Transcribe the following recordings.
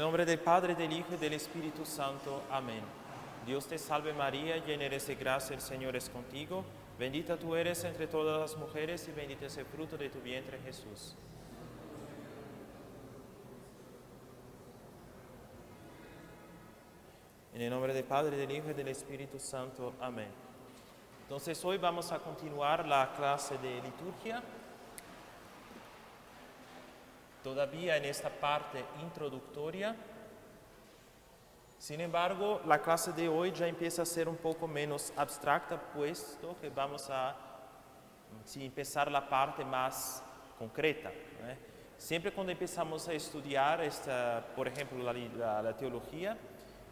nombre del Padre, del Hijo y del Espíritu Santo. Amén. Dios te salve María, llena eres de gracia, el Señor es contigo. Bendita tú eres entre todas las mujeres y bendito es el fruto de tu vientre, Jesús. En el nombre del Padre, del Hijo y del Espíritu Santo. Amén. Entonces hoy vamos a continuar la clase de liturgia. Todavía en esta parte introductoria. Sin embargo, la clase de hoy ya empieza a ser un poco menos abstracta, puesto que vamos a empezar la parte más concreta. Siempre cuando empezamos a estudiar, por ejemplo, la teología,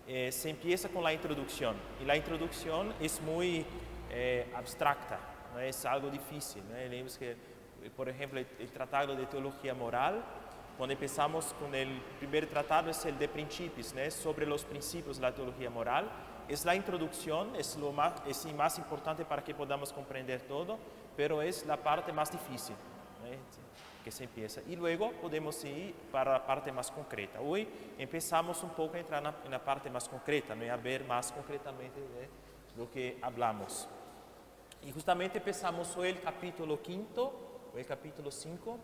se empieza con la introducción. Y la introducción es muy abstracta, ¿no? Es algo difícil, ¿no? Leemos que, por ejemplo, el tratado de teología moral, cuando empezamos con el primer tratado, es el de Principios, ¿no? Sobre los principios de la teología moral. Es la introducción, es más importante para que podamos comprender todo, pero es la parte más difícil, ¿no? Que se empieza. Y luego podemos ir para la parte más concreta. Hoy empezamos un poco a entrar en la parte más concreta, ¿no? A ver más concretamente de lo que hablamos. Y justamente empezamos hoy el capítulo 5, o el capítulo 5.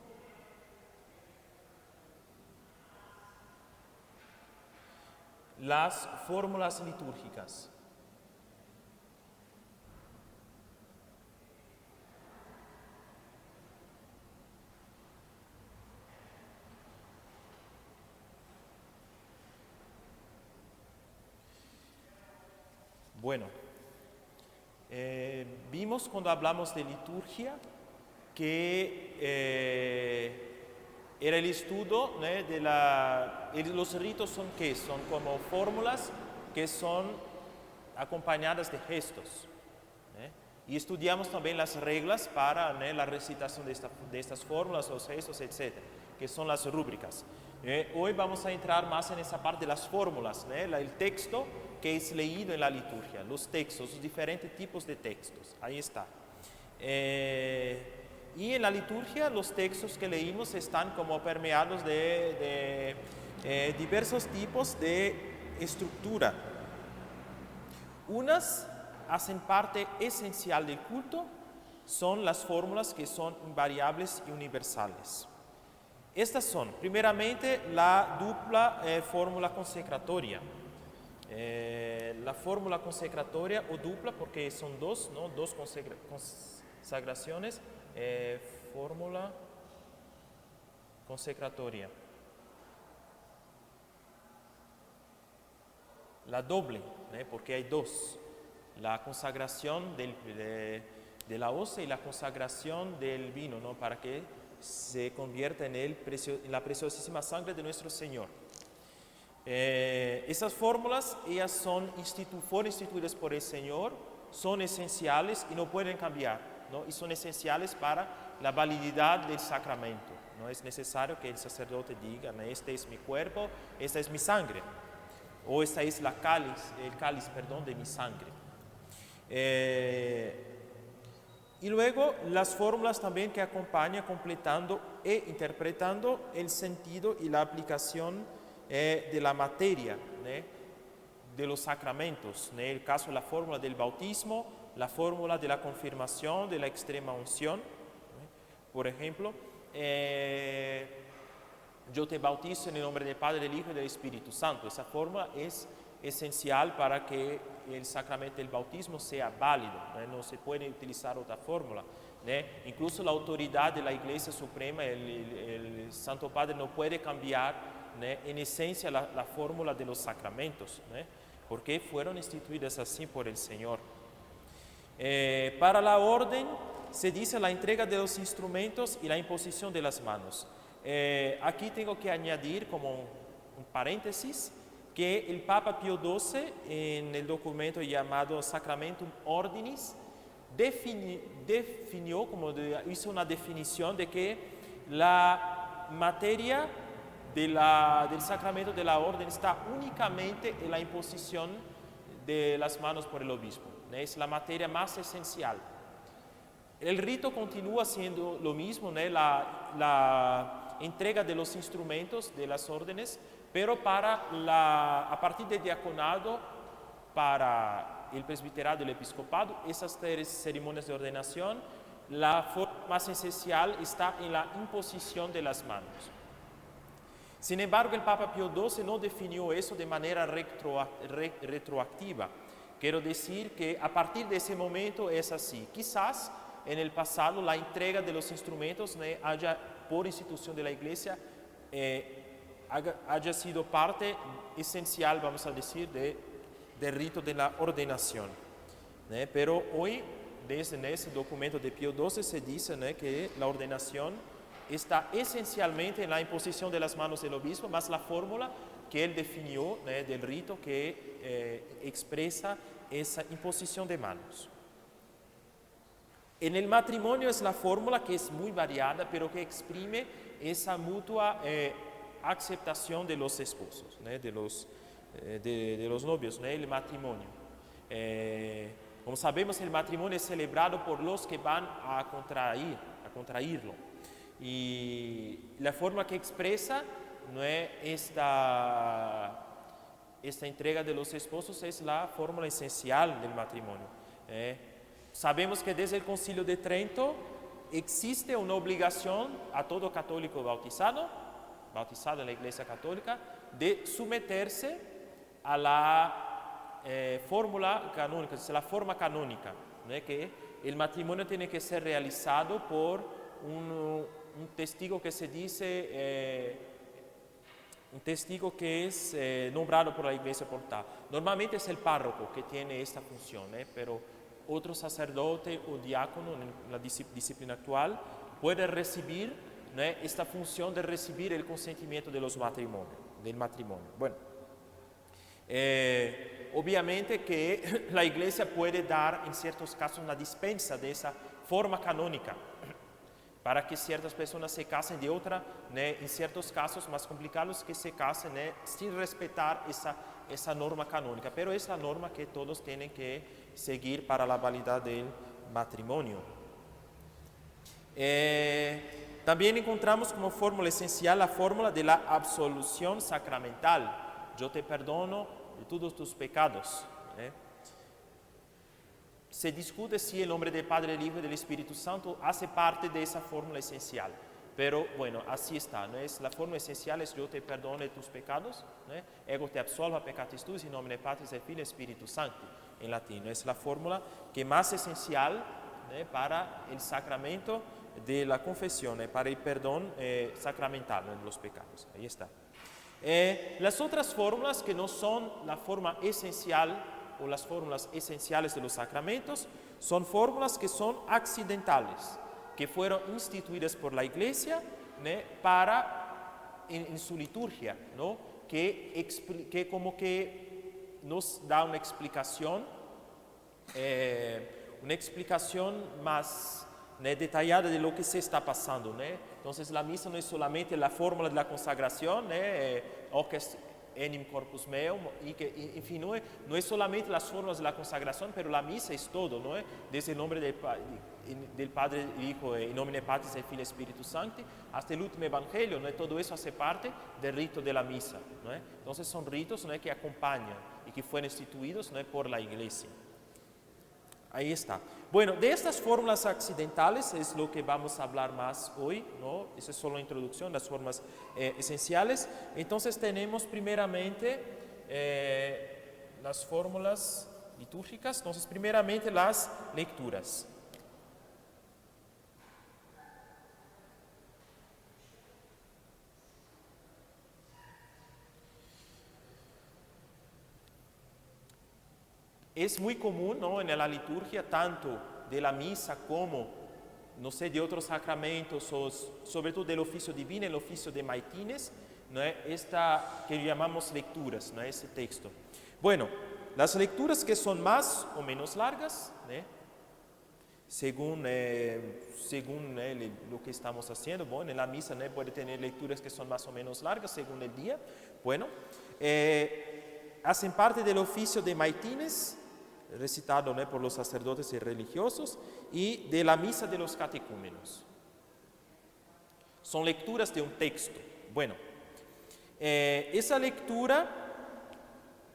Las fórmulas litúrgicas. Bueno, vimos cuando hablamos de liturgia que era el estudio, ¿no? Los ritos son ¿qué? Son como fórmulas que son acompañadas de gestos, ¿no? Y estudiamos también las reglas para, ¿no? La recitación de estas fórmulas, los gestos, etc., que son las rúbricas. Hoy vamos a entrar más en esa parte de las fórmulas, ¿no? El texto que es leído en la liturgia, los textos, los diferentes tipos de textos. Ahí está. Y en la liturgia los textos que leímos están como permeados de diversos tipos de estructura. Unas hacen parte esencial del culto, son las fórmulas que son invariables y universales. Estas son, primeramente, la dupla fórmula consecratoria. La fórmula consecratoria o dupla, porque son dos, ¿no? Dos consagraciones. Fórmula consecratoria. La doble, porque hay dos. La consagración de la hostia y la consagración del vino, ¿no? Para que se convierta en la preciosísima sangre de nuestro Señor. Esas fórmulas, ellas fueron instituidas por el Señor, son esenciales y no pueden cambiar, ¿no? Y son esenciales para la valididad del sacramento. No es necesario que el sacerdote diga, ¿no? Este es mi cuerpo, esta es mi sangre, o esta es el cáliz de mi sangre. Y luego las fórmulas también que acompañan completando e interpretando el sentido y la aplicación de la materia, ¿no? De los sacramentos. En el caso de la fórmula del bautismo, la fórmula de la confirmación, de la extrema unción, ¿no? Por ejemplo, yo te bautizo en el nombre del Padre, del Hijo y del Espíritu Santo. Esa fórmula es esencial para que el sacramento del bautismo sea válido, ¿no? No se puede utilizar otra fórmula, ¿no? Incluso la autoridad de la Iglesia Suprema, el Santo Padre no puede cambiar, ¿no? En esencia la fórmula de los sacramentos, ¿no? Porque fueron instituidas así por el Señor. Para la orden se dice la entrega de los instrumentos y la imposición de las manos. Aquí tengo que añadir como un paréntesis que el Papa Pío XII, en el documento llamado Sacramentum Ordinis, hizo una definición de que la materia del sacramento de la orden está únicamente en la imposición de las manos por el obispo, ¿no? Es la materia más esencial. El rito continúa siendo lo mismo, ¿no? La entrega de los instrumentos de las órdenes, Pero a partir del diaconado, para el presbiterado y el episcopado, esas 3 ceremonias de ordenación, la forma más esencial está en la imposición de las manos. Sin embargo, el Papa Pío XII no definió eso de manera retroactiva. Quiero decir que a partir de ese momento es así. Quizás en el pasado la entrega de los instrumentos haya, por institución de la Iglesia, haya sido parte esencial, vamos a decir, del rito de la ordenación. Pero hoy, desde ese documento de Pío XII, se dice que la ordenación está esencialmente en la imposición de las manos del obispo, más la fórmula que él definió del rito que expresa esa imposición de manos. En el matrimonio es la fórmula que es muy variada, pero que exprime esa mutua aceptación de los esposos, de los novios, el matrimonio. Como sabemos, el matrimonio es celebrado por los que van a contraerlo. Y la forma que expresa esta entrega de los esposos es la fórmula esencial del matrimonio. Sabemos que desde el Concilio de Trento existe una obligación a todo católico bautizado en la Iglesia Católica, de someterse a la fórmula canónica, es la forma canónica, que el matrimonio tiene que ser realizado por un testigo que se dice, un testigo que es nombrado por la Iglesia por tal. Normalmente es el párroco que tiene esta función, pero otro sacerdote o diácono en la disciplina actual puede recibir esta función de recibir el consentimiento del matrimonio. Bueno, obviamente que la Iglesia puede dar en ciertos casos una dispensa de esa forma canónica para que ciertas personas se casen de otra, en ciertos casos más complicados que se casen sin respetar esa norma canónica, pero es la norma que todos tienen que seguir para la validez del matrimonio. También encontramos como fórmula esencial la fórmula de la absolución sacramental. Yo te perdono de todos tus pecados. Se discute si el nombre del Padre, del Hijo y del Espíritu Santo hace parte de esa fórmula esencial. Pero bueno, así está. La fórmula esencial es yo te perdono de tus pecados. Ego te absolva peccatis tuis in nomine Patris et Filii et Spiritus Sancti. En latín. Es la fórmula que más esencial para el sacramento de la confesión, para el perdón sacramental de los pecados. Ahí está. Las otras fórmulas que no son la forma esencial o las fórmulas esenciales de los sacramentos son fórmulas que son accidentales, que fueron instituidas por la Iglesia para en su liturgia, que como que nos da una explicación más detallada de lo que se está pasando. Entonces la misa no es solamente la fórmula de la consagración, hoc est enim corpus meum, y que, en fin, no es solamente las fórmulas de la consagración, pero la misa es todo, desde el nombre del Padre, del Hijo, in nomine Patris et Filii et Spiritus Sancti, hasta el último evangelio, todo eso hace parte del rito de la misa. Entonces son ritos que acompañan y que fueron instituidos por la Iglesia. Ahí está. Bueno, de estas fórmulas accidentales es lo que vamos a hablar más hoy, Esa es solo la introducción, las formas esenciales. Entonces tenemos primeramente las fórmulas litúrgicas. Entonces primeramente las lecturas. Es muy común, en la liturgia, tanto de la misa como, de otros sacramentos, o sobre todo del oficio divino, el oficio de maitines, esta que llamamos lecturas, ese texto. Bueno, las lecturas que son más o menos largas, según lo que estamos haciendo. Bueno, en la misa puede tener lecturas que son más o menos largas según el día. Bueno, hacen parte del oficio de maitines, recitado por los sacerdotes y religiosos, y de la misa de los catecúmenos. Son lecturas de un texto. Bueno, Esa lectura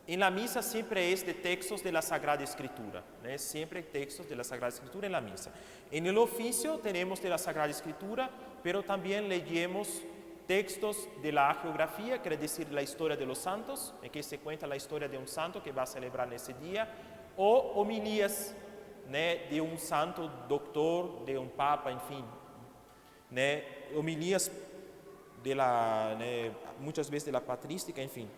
en la misa siempre es de textos de la Sagrada Escritura, ¿no? Siempre textos de la Sagrada Escritura en la misa. En el oficio tenemos de la Sagrada Escritura, pero también leemos textos de la hagiografía, quiere decir la historia de los santos, en que se cuenta la historia de un santo que va a celebrar en ese día, o homilías, ¿no? De un santo doctor, de un papa, en fin, ¿no? Homilías de ¿no? Muchas veces de la patrística, en fin.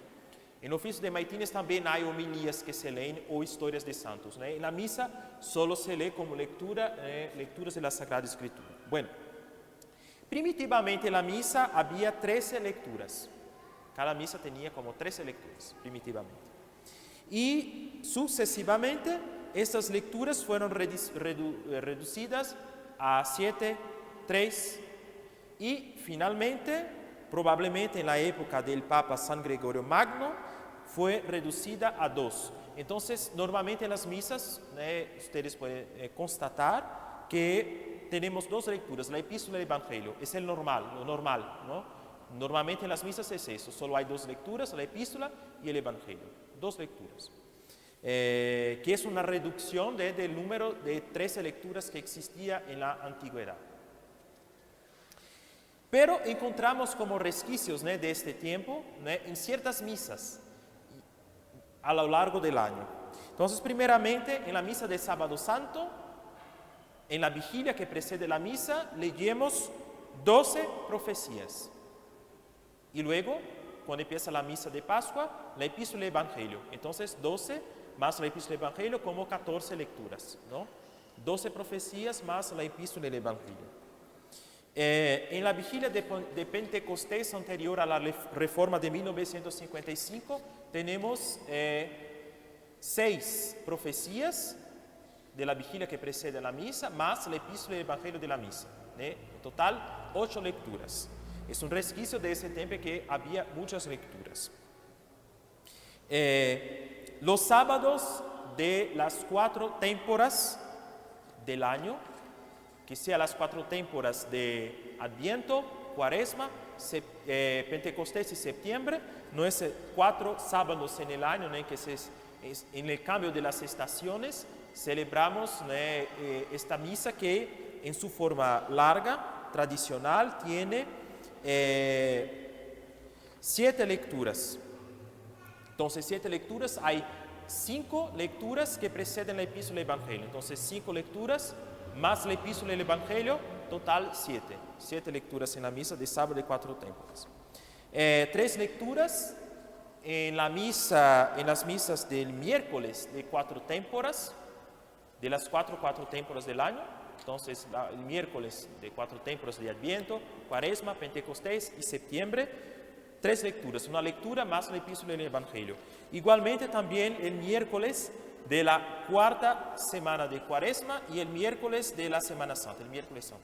En el oficio de maitines también hay homilías que se leen o historias de santos, ¿no? En la misa solo se lee como lecturas de la Sagrada Escritura. Bueno, primitivamente en la misa había 13 lecturas. Cada misa tenía como 13 lecturas, primitivamente. Y sucesivamente estas lecturas fueron reducidas a 7, 3 y finalmente, probablemente en la época del Papa San Gregorio Magno, fue reducida a 2. Entonces, normalmente en las misas, ustedes pueden constatar que tenemos 2 lecturas, la epístola y el evangelio. Es lo normal, ¿no? Normalmente en las misas es eso, solo hay 2 lecturas, la epístola y el evangelio. 2 lecturas. Que es una reducción del número de 13 lecturas que existía en la antigüedad. Pero encontramos como resquicios, ¿no? De este tiempo, ¿no? En ciertas misas a lo largo del año. Entonces, primeramente, en la misa de Sábado Santo, en la vigilia que precede la misa, leemos 12 profecías. Y luego, cuando empieza la misa de Pascua, la epístola y el evangelio. Entonces, 12 más la epístola y el evangelio como 14 lecturas, ¿no? 12 profecías más la epístola y el evangelio. En la vigilia de Pentecostés anterior a la reforma de 1955 tenemos 6 profecías de la vigilia que precede la misa más la epístola y el evangelio de la misa, en total 8 lecturas. Es un resquicio de ese tiempo que había muchas lecturas. Los sábados de las 4 témporas del año, que sea las 4 témporas de Adviento, Cuaresma, Pentecostés y septiembre, no es 4 sábados en el año, ¿no? Que en el cambio de las estaciones celebramos, ¿no? Esta misa que en su forma larga, tradicional, tiene 7 lecturas. Entonces, 7 lecturas, hay 5 lecturas que preceden la epístola y el evangelio. Entonces, 5 lecturas más la epístola y el evangelio, total 7. 7 lecturas en la misa de sábado de 4 témporas. 3 lecturas en las misas del miércoles de 4 témporas, de las 4 témporas del año. Entonces, el miércoles de 4 témporas de Adviento, Cuaresma, Pentecostés y septiembre, 3 lecturas, una lectura más la epístola y el evangelio. Igualmente también el miércoles de la 4ª semana de Cuaresma y el miércoles de la Semana Santa, el miércoles santo.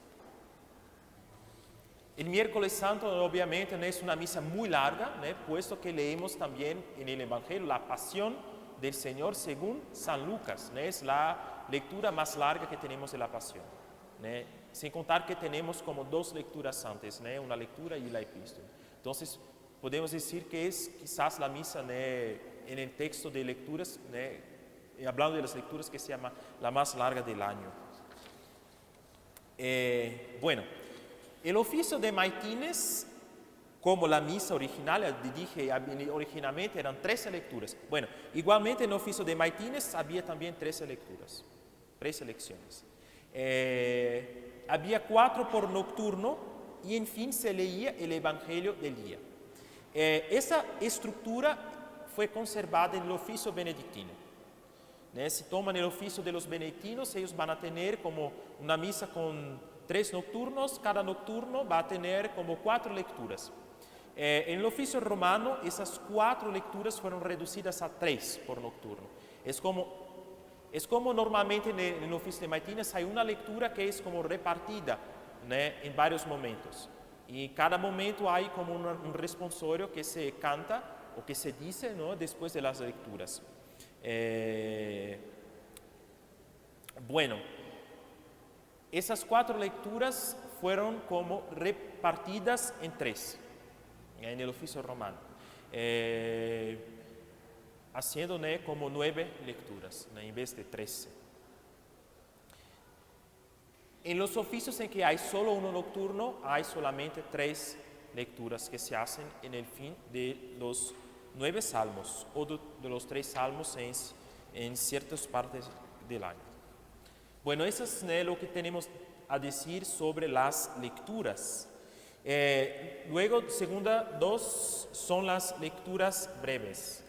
El miércoles santo obviamente no es una misa muy larga, ¿no? Puesto que leemos también en el evangelio la pasión del Señor según San Lucas, ¿no? Es la lectura más larga que tenemos de la pasión, ¿no? Sin contar que tenemos como 2 lecturas antes, ¿no? Una lectura y la epístola. Entonces, podemos decir que es quizás la misa, ¿no? En el texto de lecturas, ¿no? Hablando de las lecturas, que se llama la más larga del año. Bueno, el oficio de maitines, como la misa original, dije originalmente eran 13 lecturas. Bueno, igualmente en el oficio de maitines había también 13 lecturas, 13 lecciones. Había 4 por nocturno y en fin se leía el evangelio del día. Esa estructura fue conservada en el oficio benedictino. Si toman el oficio de los benedictinos, ellos van a tener como una misa con 3 nocturnos, cada nocturno va a tener como 4 lecturas. En el oficio romano, esas 4 lecturas fueron reducidas a 3 por nocturno. Es como normalmente en el oficio de maitines hay una lectura que es como repartida, ¿no? En varios momentos. Y cada momento hay como un responsorio que se canta o que se dice, ¿no? Después de las lecturas. Bueno, esas 4 lecturas fueron como repartidas en 3 en el oficio romano. haciendo como 9 lecturas en vez de 13. En los oficios en que hay solo uno nocturno, hay solamente 3 lecturas que se hacen en el fin de los 9 salmos o de los 3 salmos en ciertas partes del año. Bueno, eso es lo que tenemos a decir sobre las lecturas. Luego, segunda 2 son las lecturas breves.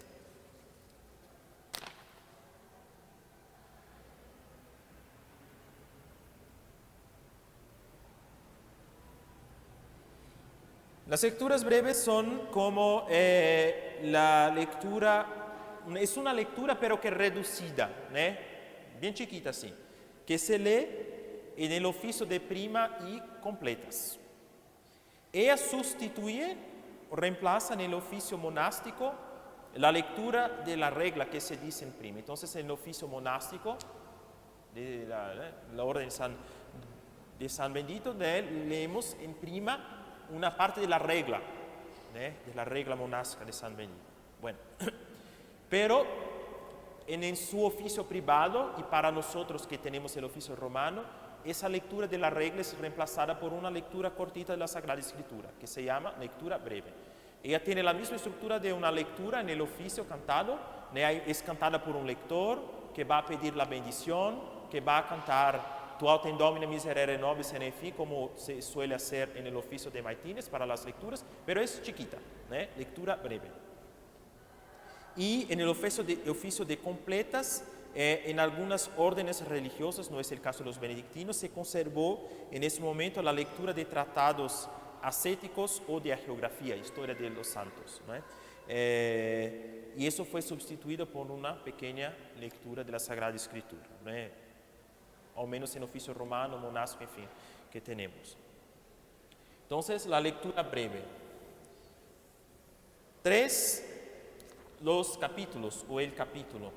Las lecturas breves son como la lectura, es una lectura pero que reducida, bien chiquita así, que se lee en el oficio de prima y completas. Ella sustituye o reemplaza en el oficio monástico la lectura de la regla que se dice en prima. Entonces, en el oficio monástico de la orden de San Benedito, leemos en prima una parte de la regla monástica de San Benedito. Bueno, pero en su oficio privado, y para nosotros que tenemos el oficio romano, esa lectura de la regla es reemplazada por una lectura cortita de la Sagrada Escritura, que se llama lectura breve. Ella tiene la misma estructura de una lectura en el oficio cantado, es cantada por un lector que va a pedir la bendición, que va a cantar Tu autem Domine miserere nobis et fi, como se suele hacer en el oficio de maitines para las lecturas, pero es chiquita, lectura breve. Y en el oficio de completas, en algunas órdenes religiosas, no es el caso de los benedictinos, se conservó en ese momento la lectura de tratados ascéticos o de hagiografía, historia de los santos, y eso fue sustituido por una pequeña lectura de la Sagrada Escritura, al menos en oficio romano, monástico, en fin, que tenemos. Entonces, la lectura breve. 3, los capítulos o el capítulo.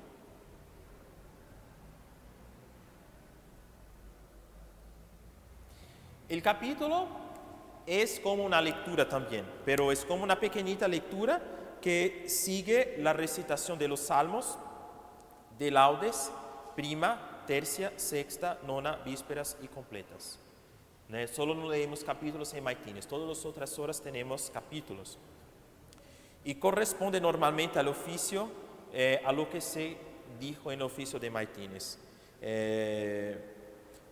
El capítulo es como una lectura también, pero es como una pequeñita lectura que sigue la recitación de los salmos, de laudes, prima, tercia, sexta, nona, vísperas y completas. Solo no leemos capítulos en maitines, todas las otras horas tenemos capítulos. Y corresponde normalmente al oficio, a lo que se dijo en el oficio de maitines.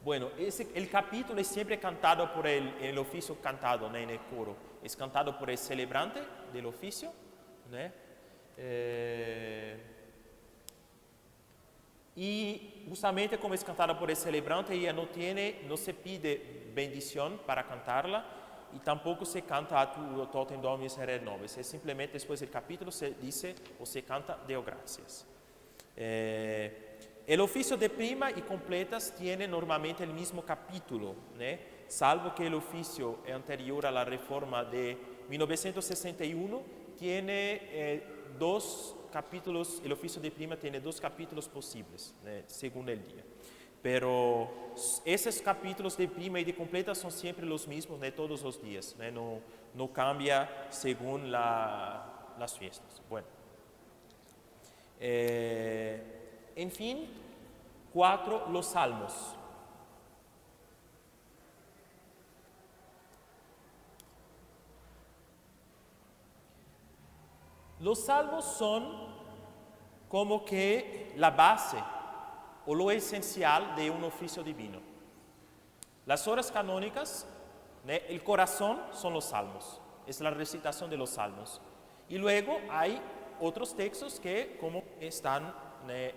Bueno, el capítulo es siempre cantado por el oficio cantado, en el coro. Es cantado por el celebrante del oficio, y justamente como es cantada por el celebrante, ella no se pide bendición para cantarla, y tampoco se canta tu autem Domine miserere nobis. Es simplemente después del capítulo se dice o se canta Deo gracias. El oficio de prima y completas tiene normalmente el mismo capítulo, salvo que el oficio anterior a la reforma de 1961 tiene 2 capítulos, el oficio de prima tiene 2 capítulos posibles, según el día. Pero esos capítulos de prima y de completa son siempre los mismos, todos los días, no cambia según las fiestas. Bueno, en fin, 4, los salmos. Los salmos son como que la base o lo esencial de un oficio divino. Las horas canónicas, el corazón son los salmos, es la recitación de los salmos. Y luego hay otros textos que como están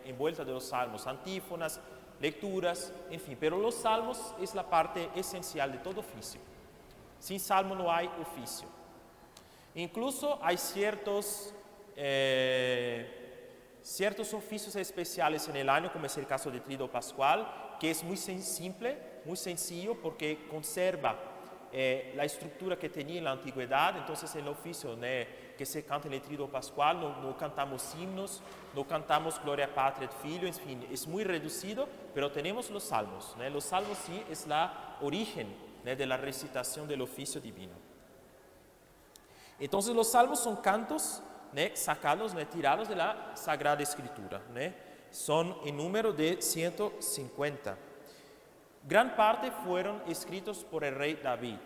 envueltos de los salmos, antífonas, lecturas, en fin. Pero los salmos es la parte esencial de todo oficio. Sin salmo no hay oficio. Incluso hay ciertos oficios especiales en el año, como es el caso de Triduo Pascual, que es muy simple, muy sencillo, porque conserva la estructura que tenía en la antigüedad. Entonces, el oficio que se canta en el Triduo Pascual, no cantamos himnos, no cantamos Gloria Patri et Filio, en fin, es muy reducido, pero tenemos los salmos. Los salmos sí es la origen de la recitación del oficio divino. Entonces, los salmos son cantos sacados, tirados de la Sagrada Escritura. Son en número de 150. Gran parte fueron escritos por el rey David,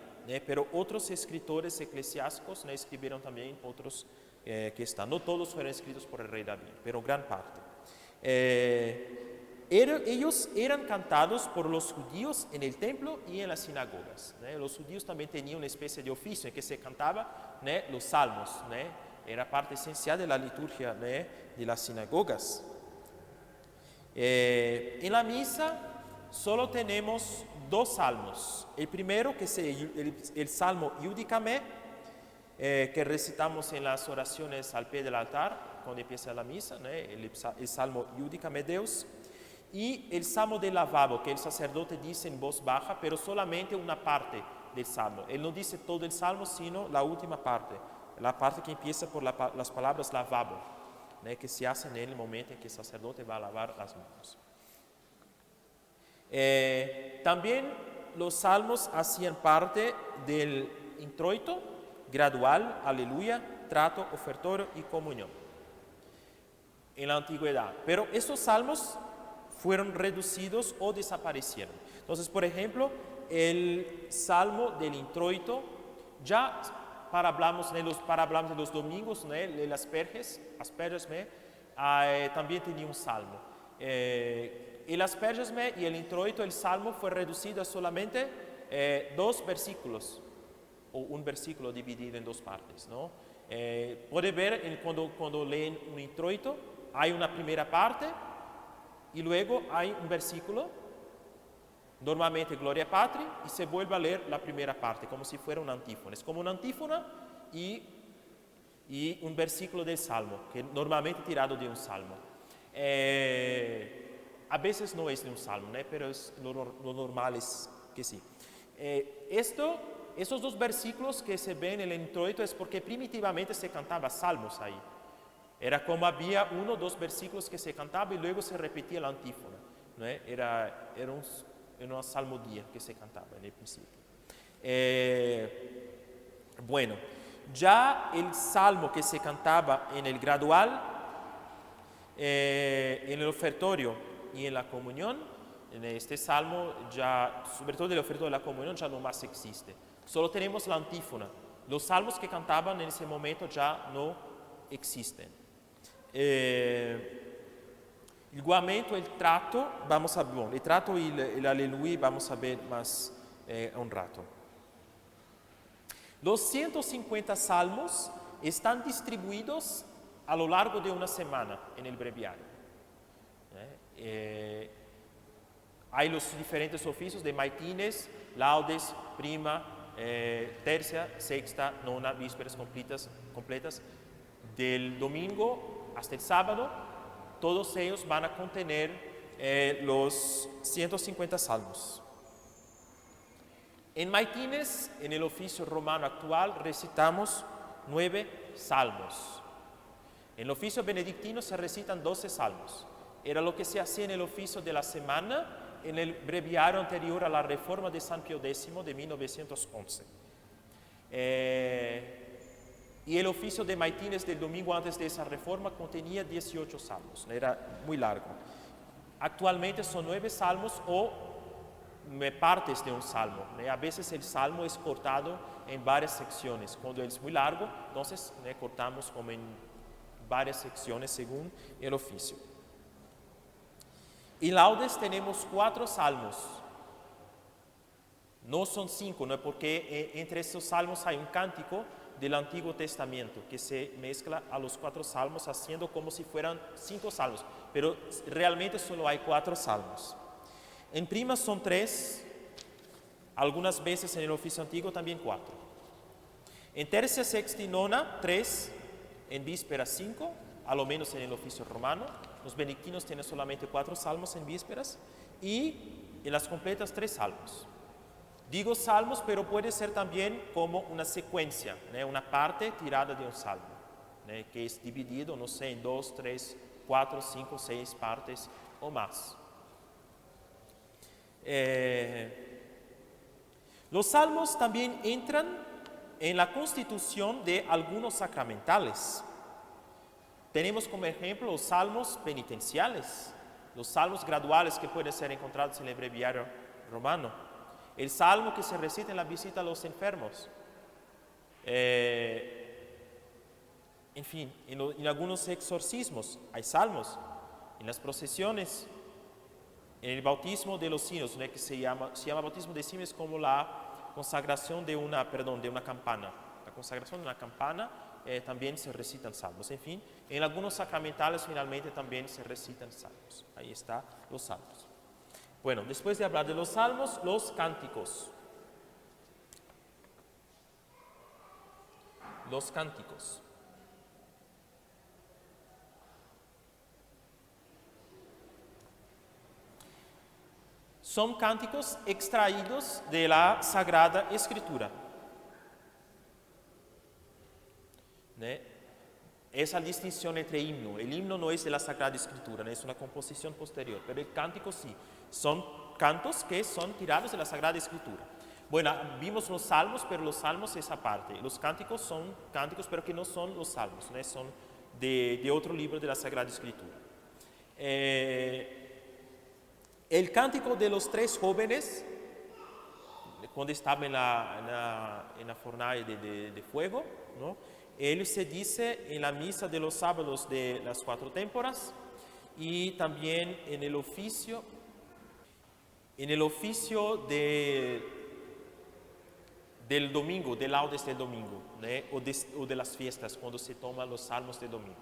pero otros escritores eclesiásticos escribieron también otros que están. No todos fueron escritos por el rey David, pero gran parte. Ellos eran cantados por los judíos en el templo y en las sinagogas. Los judíos también tenían una especie de oficio en que se cantaba los salmos. Era parte esencial de la liturgia de las sinagogas. En la misa solo tenemos 2 salmos. El primero, que es el Salmo Iudicame, que recitamos en las oraciones al pie del altar, cuando empieza la misa, el Salmo Iudicame Deus. Y el Salmo del lavabo, que el sacerdote dice en voz baja, pero solamente una parte del Salmo. Él no dice todo el Salmo, sino la última parte, la parte que empieza por las palabras lavabo, que se hace en el momento en que el sacerdote va a lavar las manos. También los salmos hacían parte del introito, gradual, aleluya, trato, ofertorio y comunión en la antigüedad. Pero estos salmos fueron reducidos o desaparecieron. Entonces, por ejemplo, el salmo del introito, ya para hablar de los domingos, de las asperges, también tenía un salmo. El aspergesme y el introito, el salmo fue reducido a solamente 2 versículos, o un versículo dividido en 2 partes. Puede ver cuando leen un introito, hay una primera parte y luego hay un versículo, normalmente Gloria Patri, y se vuelve a leer la primera parte, como si fuera una antífona. Es como una antífona y un versículo del salmo, que normalmente tirado de un salmo. A veces no es de un salmo, pero lo normal es que sí. Esos 2 versículos que se ven en el introito es porque primitivamente se cantaba salmos ahí. Era como había 1 o 2 versículos que se cantaba y luego se repetía la antífona. Era una salmodia que se cantaba en el principio. Bueno, ya el salmo que se cantaba en el gradual, en el ofertorio y en la comunión, en este salmo, ya, sobre todo el ofertorio de la comunión, ya no más existe. Solo tenemos la antífona. Los salmos que cantaban en ese momento ya no existen. Igualmente el trato, el trato y el aleluya vamos a ver más un rato. Los 150 salmos están distribuidos a lo largo de una semana en el breviario. Hay los diferentes oficios de maitines, laudes, prima, tercia, sexta, nona, vísperas completas. Del domingo hasta el sábado, todos ellos van a contener los 150 salmos. En maitines, en el oficio romano actual, recitamos 9 salmos. En el oficio benedictino se recitan 12 salmos. Era lo que se hacía en el oficio de la semana en el breviario anterior a la reforma de San Pío X de 1911. Y el oficio de maitines del domingo antes de esa reforma contenía 18 salmos, era muy largo. Actualmente son 9 salmos o partes de un salmo. A veces el salmo es cortado en varias secciones. Cuando es muy largo, entonces cortamos como en varias secciones según el oficio. En laudes tenemos 4 salmos. No son 5, porque entre estos salmos hay un cántico del Antiguo Testamento que se mezcla a los 4 salmos haciendo como si fueran 5 salmos, pero realmente solo hay 4 salmos. En primas son 3, algunas veces en el oficio antiguo también 4. En tercia, sexta y nona 3, en vísperas 5, a lo menos en el oficio romano. Los benedictinos tienen solamente 4 salmos en vísperas y en las completas 3 salmos. Digo salmos, pero puede ser también como una secuencia, una parte tirada de un salmo, que es dividido, no sé, en 2, 3, 4, 5, 6 partes o más. Los salmos también entran en la constitución de algunos sacramentales. Tenemos como ejemplo los salmos penitenciales, los salmos graduales que pueden ser encontrados en el breviario romano, el salmo que se recita en la visita a los enfermos. En fin, en algunos exorcismos hay salmos, en las procesiones, en el bautismo de los signos, que se llama bautismo de signos, como la consagración de una campana. La consagración de una campana también se recitan salmos. En fin, en algunos sacramentales finalmente también se recitan salmos. Ahí están los salmos. Bueno, después de hablar de los salmos, los cánticos. Los cánticos. Son cánticos extraídos de la Sagrada Escritura. Esa distinción entre himno. El himno no es de la Sagrada Escritura, es una composición posterior, pero el cántico sí. Son cantos que son tirados de la Sagrada Escritura. Bueno, vimos los salmos, pero los salmos es aparte. Los cánticos son cánticos, pero que no son los salmos, son de otro libro de la Sagrada Escritura. El cántico de los tres jóvenes, cuando estaban en la fornalla de fuego, ¿no? Él se dice en la misa de los sábados de las 4 témporas y también en el oficio del domingo, de laudes del domingo, o de las fiestas, cuando se toman los salmos del domingo.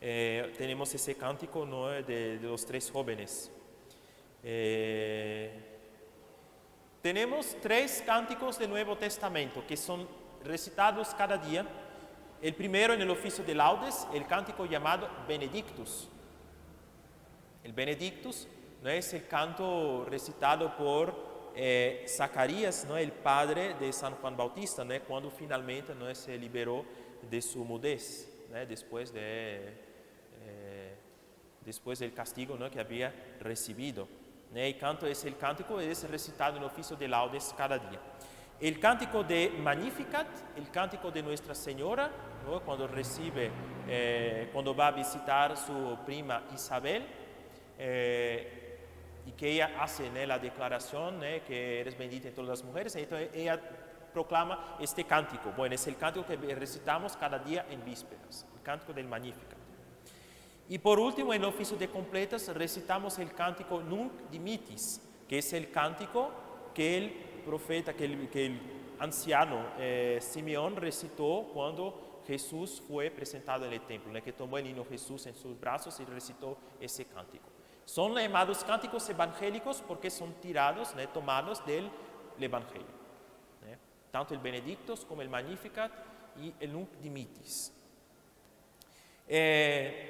Tenemos ese cántico, ¿no?, de los tres jóvenes. Tenemos 3 cánticos del Nuevo Testamento que son recitados cada día. El primero en el oficio de laudes, el cántico llamado Benedictus. El Benedictus, ¿no?, es el canto recitado por Zacarías, ¿no?, el padre de San Juan Bautista, ¿no?, cuando finalmente, ¿no?, se liberó de su mudez, ¿no?, después del castigo, ¿no?, que había recibido. El canto es el cántico, es recitado en el oficio de laudes cada día. El cántico de Magnificat, el cántico de Nuestra Señora, ¿no?, cuando va a visitar su prima Isabel, y que ella hace, ¿no?, la declaración, ¿no?, que eres bendita en todas las mujeres. Entonces ella proclama este cántico. Bueno, es el cántico que recitamos cada día en vísperas, el cántico del Magnificat. Y por último, en el oficio de completas recitamos el cántico Nunc Dimittis, que es el cántico que el profeta, que el anciano Simeón recitó cuando Jesús fue presentado en el templo, que tomó el niño Jesús en sus brazos y recitó ese cántico. Son llamados cánticos evangélicos porque son tirados, tomados del Evangelio. Tanto el Benedictus como el Magnificat y el Nunc Dimittis.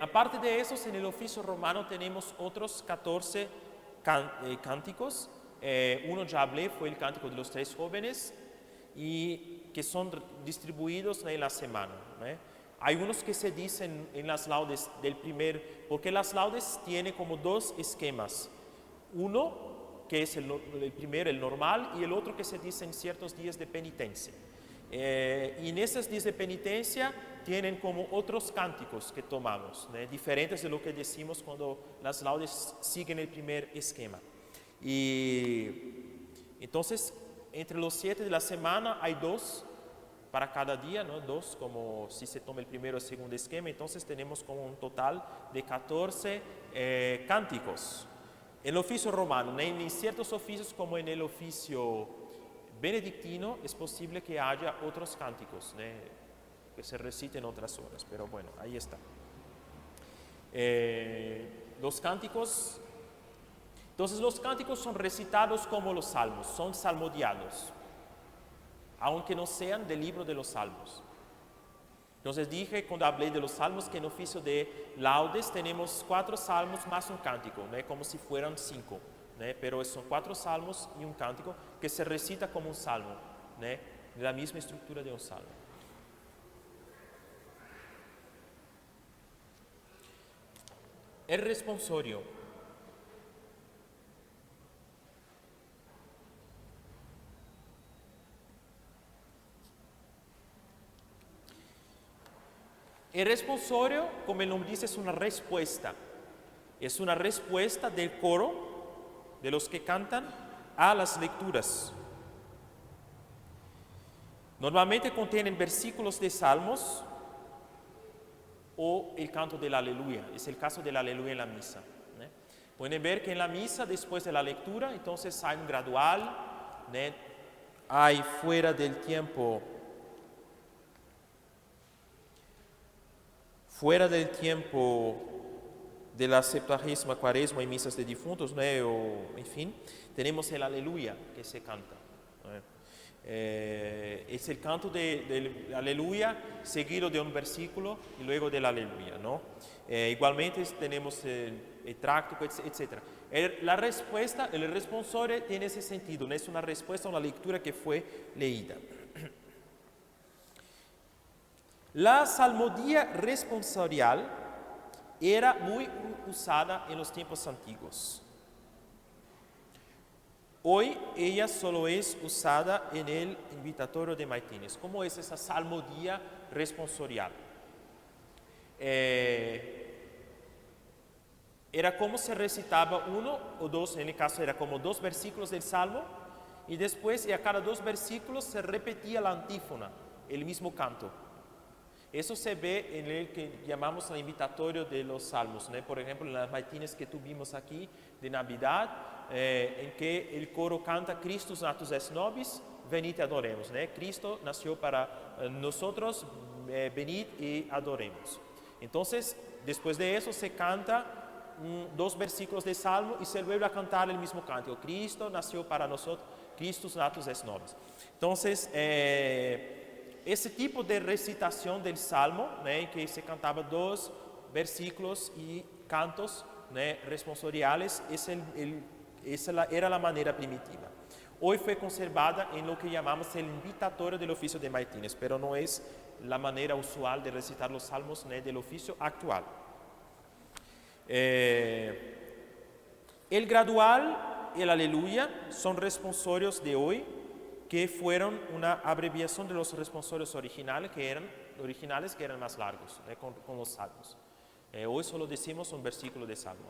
Aparte de esos, en el oficio romano tenemos otros 14 cánticos. Uno ya hablé, fue el cántico de los 3 jóvenes, y que son distribuidos en la semana. Hay unos que se dicen en las laudes del primer, porque las laudes tienen como 2 esquemas. Uno que es el primero, el normal, y el otro que se dice en ciertos días de penitencia. Y en esos días de penitencia tienen como otros cánticos que tomamos, diferentes de lo que decimos cuando las laudes siguen el primer esquema. Y entonces, entre los 7 de la semana hay 2 para cada día, ¿no? 2 como si se toma el primero o el segundo esquema. Entonces tenemos como un total de 14 cánticos. En el oficio romano, en ciertos oficios como en el oficio benedictino, es posible que haya otros cánticos, que se reciten otras horas, pero bueno, ahí está. Los cánticos, entonces los cánticos son recitados como los salmos, son salmodiados, aunque no sean del libro de los salmos. Entonces dije cuando hablé de los salmos que en oficio de laudes tenemos 4 salmos más un cántico, como si fueran 5. Pero son 4 salmos y un cántico que se recita como un salmo, de la misma estructura de un salmo. El responsorio. El responsorio, como el nombre dice, es una respuesta. Es una respuesta del coro, de los que cantan, a las lecturas. Normalmente contienen versículos de salmos o el canto del aleluya. Es el caso del aleluya en la misa. Pueden ver que en la misa, después de la lectura, entonces hay un gradual, hay fuera del tiempo de la Septuagesima, Cuaresma y misas de difuntos, o, en fin, tenemos el aleluya que se canta. Es el canto del aleluya seguido de un versículo y luego del aleluya, ¿no? Igualmente tenemos el tráctico, etc. La respuesta, el responsorio tiene ese sentido, no es una respuesta a una lectura que fue leída. La salmodia responsorial era muy usada en los tiempos antiguos. Hoy ella solo es usada en el invitatorio de maitines. ¿Cómo es esa salmodia responsorial? Era como se recitaba uno o dos, en el caso era como 2 versículos del salmo, y después a cada 2 versículos se repetía la antífona, el mismo canto. Eso se ve en el que llamamos el invitatorio de los salmos, ¿no? Por ejemplo, en las maitines que tuvimos aquí de Navidad, en que el coro canta Christus natus est nobis, venid y adoremos, ¿no? Cristo nació para nosotros, venid y adoremos. Entonces, después de eso se canta 2 versículos de salmo y se vuelve a cantar el mismo cántico. Cristo nació para nosotros, Christus natus est nobis. Entonces, ese tipo de recitación del salmo, en que se cantaba 2 versículos y cantos responsoriales, esa era la manera primitiva. Hoy fue conservada en lo que llamamos el invitatorio del oficio de maitines, pero no es la manera usual de recitar los salmos del oficio actual. El gradual y el aleluya son responsorios de hoy que fueron una abreviación de los responsorios originales que eran más largos, con los salmos. Hoy solo decimos un versículo de salmo.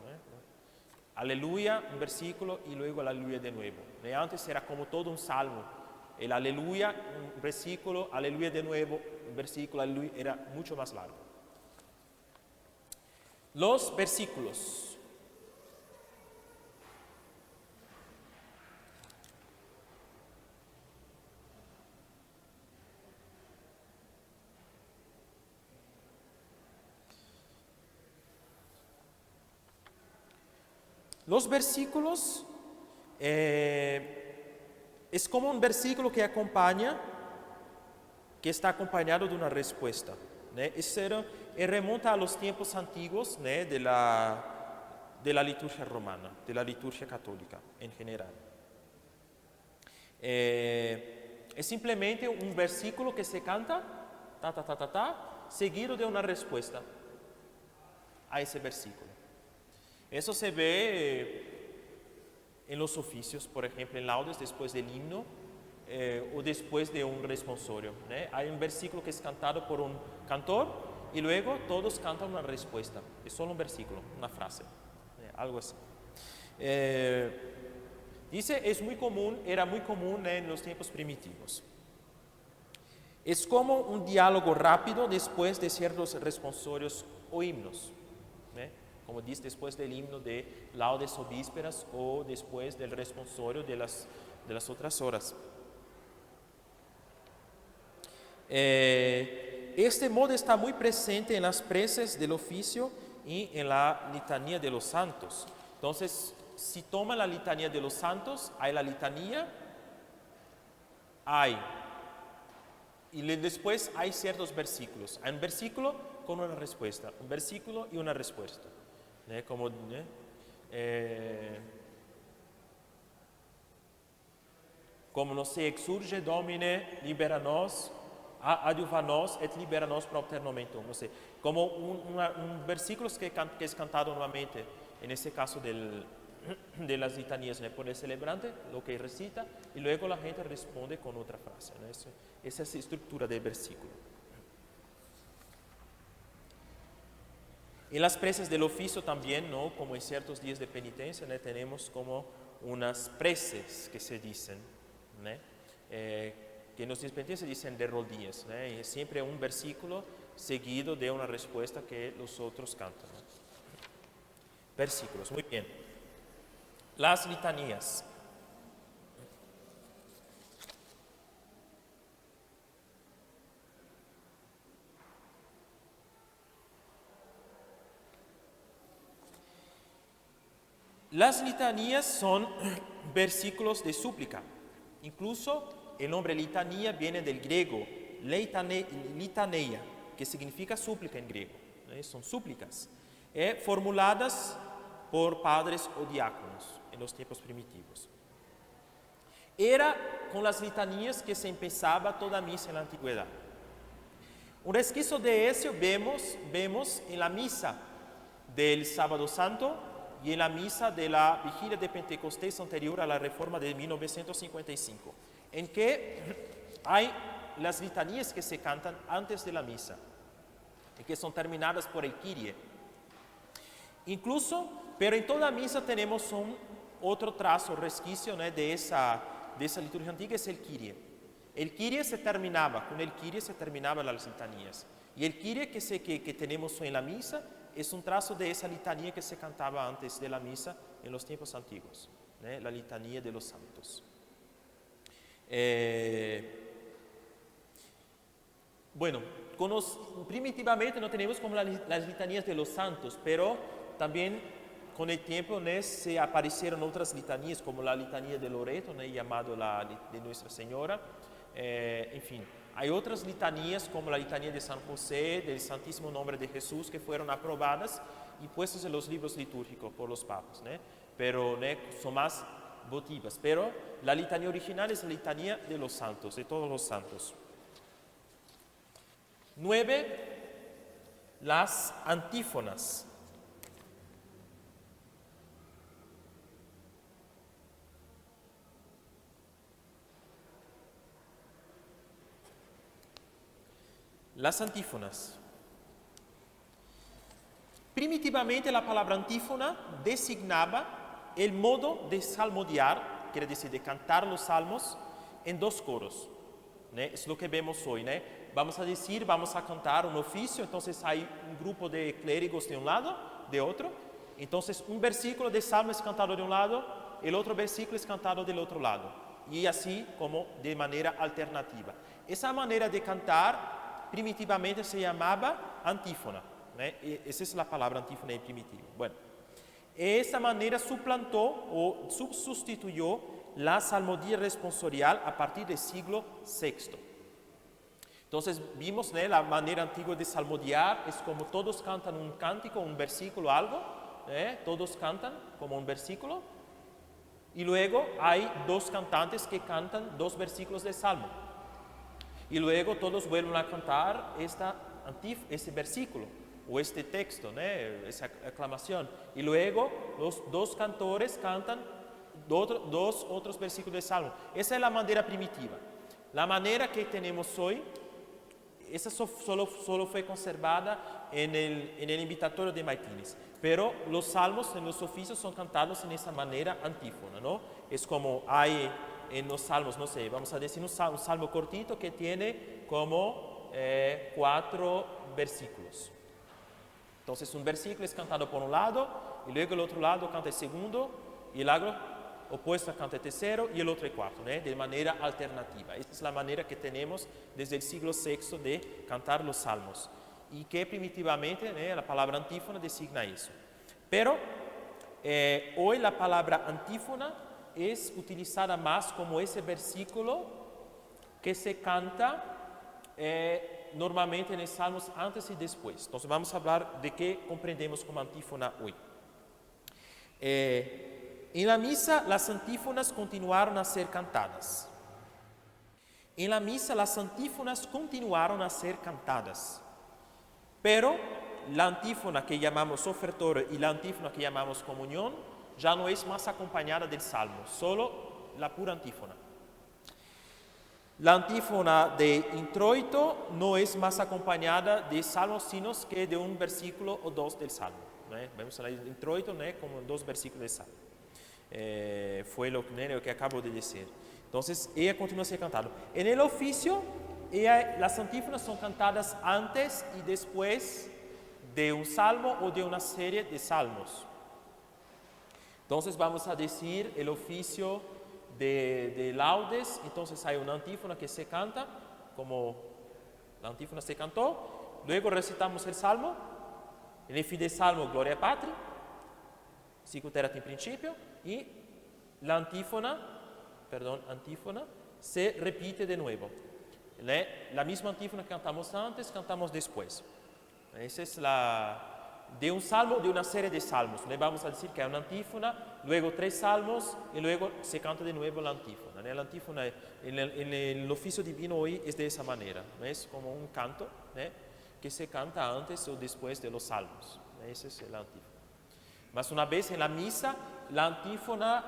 Aleluya, un versículo y luego el aleluya de nuevo. Antes era como todo un salmo. El aleluya, un versículo, aleluya de nuevo, un versículo, aleluya, era mucho más largo. Los versículos. Los versículos es como un versículo que está acompañado de una respuesta. Eso remonta a los tiempos antiguos de la liturgia romana, de la liturgia católica en general. Es simplemente un versículo que se canta, seguido de una respuesta a ese versículo. Eso se ve en los oficios, por ejemplo, en laudes después del himno o después de un responsorio. Hay un versículo que es cantado por un cantor y luego todos cantan una respuesta. Es solo un versículo, una frase, algo así. Dice, era muy común en los tiempos primitivos. Es como un diálogo rápido después de ciertos responsorios o himnos. Como dice, después del himno de laudes o vísperas o después del responsorio de las otras horas. Este modo está muy presente en las preces del oficio y en la litanía de los santos. Entonces, si toma la litanía de los santos, hay la litanía, y después hay ciertos versículos. Hay un versículo con una respuesta, un versículo y una respuesta. Como no se exurge Domine, libera nos, adiuva nos et libera nos propter momentum. No sé, como un versículo que es cantado nuevamente, en este caso de las litanías, por el celebrante, lo que recita, y luego la gente responde con otra frase. Esa es la estructura del versículo. En las preces del oficio también, ¿no? Como en ciertos días de penitencia, ¿no? Tenemos como unas preces que se dicen, ¿no? Que en los días de penitencia se dicen de rodillas, ¿no? Y es siempre un versículo seguido de una respuesta que los otros cantan, ¿no? Versículos, muy bien. Las litanías. Las litanías son versículos de súplica. Incluso el nombre litanía viene del griego litaneia, que significa súplica en griego. Son súplicas formuladas por padres o diáconos en los tiempos primitivos. Era con las litanías que se empezaba toda misa en la antigüedad. Un resquicio de eso vemos en la misa del Sábado Santo y en la misa de la Vigilia de Pentecostés anterior a la Reforma de 1955, en que hay las litanías que se cantan antes de la misa y que son terminadas por el Kyrie. Incluso, pero en toda misa tenemos otro trazo, resquicio, ¿no? de esa liturgia antigua, es el Kyrie. El Kyrie se terminaba, con el Kyrie se terminaban las litanías. Y el Kyrie que tenemos en la misa es un trazo de esa litanía que se cantaba antes de la misa en los tiempos antiguos, ¿no? La litanía de los santos. Bueno, primitivamente no tenemos como las litanías de los santos, pero también con el tiempo, ¿no? se aparecieron otras litanías, como la litanía de Loreto, ¿no? llamado la de Nuestra Señora. En fin, hay otras litanías como la litanía de San José, del Santísimo Nombre de Jesús, que fueron aprobadas y puestas en los libros litúrgicos por los papas, ¿no? Pero ¿no? son más votivas. Pero la litanía original es la litanía de los santos, de todos los santos. 9. Las antífonas. Las antífonas. Primitivamente la palabra antífona designaba el modo de salmodiar, quiere decir de cantar los salmos, en dos coros, ¿no? Es lo que vemos hoy, ¿no? Vamos a cantar un oficio, entonces hay un grupo de clérigos de un lado, de otro, entonces un versículo de salmo es cantado de un lado, el otro versículo es cantado del otro lado, y así como de manera alternativa. Esa manera de cantar primitivamente se llamaba antífona, ¿no? Esa es la palabra antífona en primitivo. Bueno, esta manera suplantó o sustituyó la salmodia responsorial a partir del siglo VI. Entonces vimos, ¿no? La manera antigua de salmodiar es como todos cantan un cántico, un versículo, algo, todos cantan como un versículo, y luego hay dos cantantes que cantan dos versículos de salmo. Y luego todos vuelven a cantar este versículo o este texto, ¿no? Esa aclamación. Y luego los dos cantores cantan dos otros versículos de salmo. Esa es la manera primitiva. La manera que tenemos hoy, esa solo fue conservada en el invitatorio de Maitines. Pero los salmos en los oficios son cantados en esa manera antífona, ¿no? Es como hay en los salmos, no sé, vamos a decir un salmo cortito que tiene como 4 versículos. Entonces un versículo es cantado por un lado, y luego el otro lado canta el segundo, y el lado opuesto canta el tercero, y el otro el cuarto, ¿no? De manera alternativa. Esta es la manera que tenemos desde el siglo VI de cantar los salmos, y que primitivamente, ¿no? La palabra antífona designa eso. Pero hoy la palabra antífona es utilizada más como ese versículo que se canta normalmente en los salmos antes y después. Entonces vamos a hablar de qué comprendemos como antífona hoy. En la misa las antífonas continuaron a ser cantadas. En la misa las antífonas continuaron a ser cantadas. Pero la antífona que llamamos ofertorio y la antífona que llamamos comunión ya no es más acompañada del salmo, solo la pura antífona. La antífona de introito no es más acompañada de salmos sinos que de un versículo o dos del salmo. Vemos el introito como dos versículos del salmo. Fue lo que acabo de decir. Entonces, ella continúa a ser cantada. En el oficio, las antífonas son cantadas antes y después de un salmo o de una serie de salmos. Entonces, vamos a decir el oficio de laudes. Entonces, hay una antífona que se canta, como la antífona se cantó. Luego recitamos el salmo. En el fin del salmo, Gloria Patri, sicut erat in principio. Y la antífona se repite de nuevo. La misma antífona que cantamos antes, cantamos después. Esa es de un salmo, de una serie de salmos. Le vamos a decir que hay una antífona, luego 3 salmos y luego se canta de nuevo la antífona. La antífona en el oficio divino hoy es de esa manera. Es como un canto que se canta antes o después de los salmos. Esa es la antífona. Más una vez en la misa, la antífona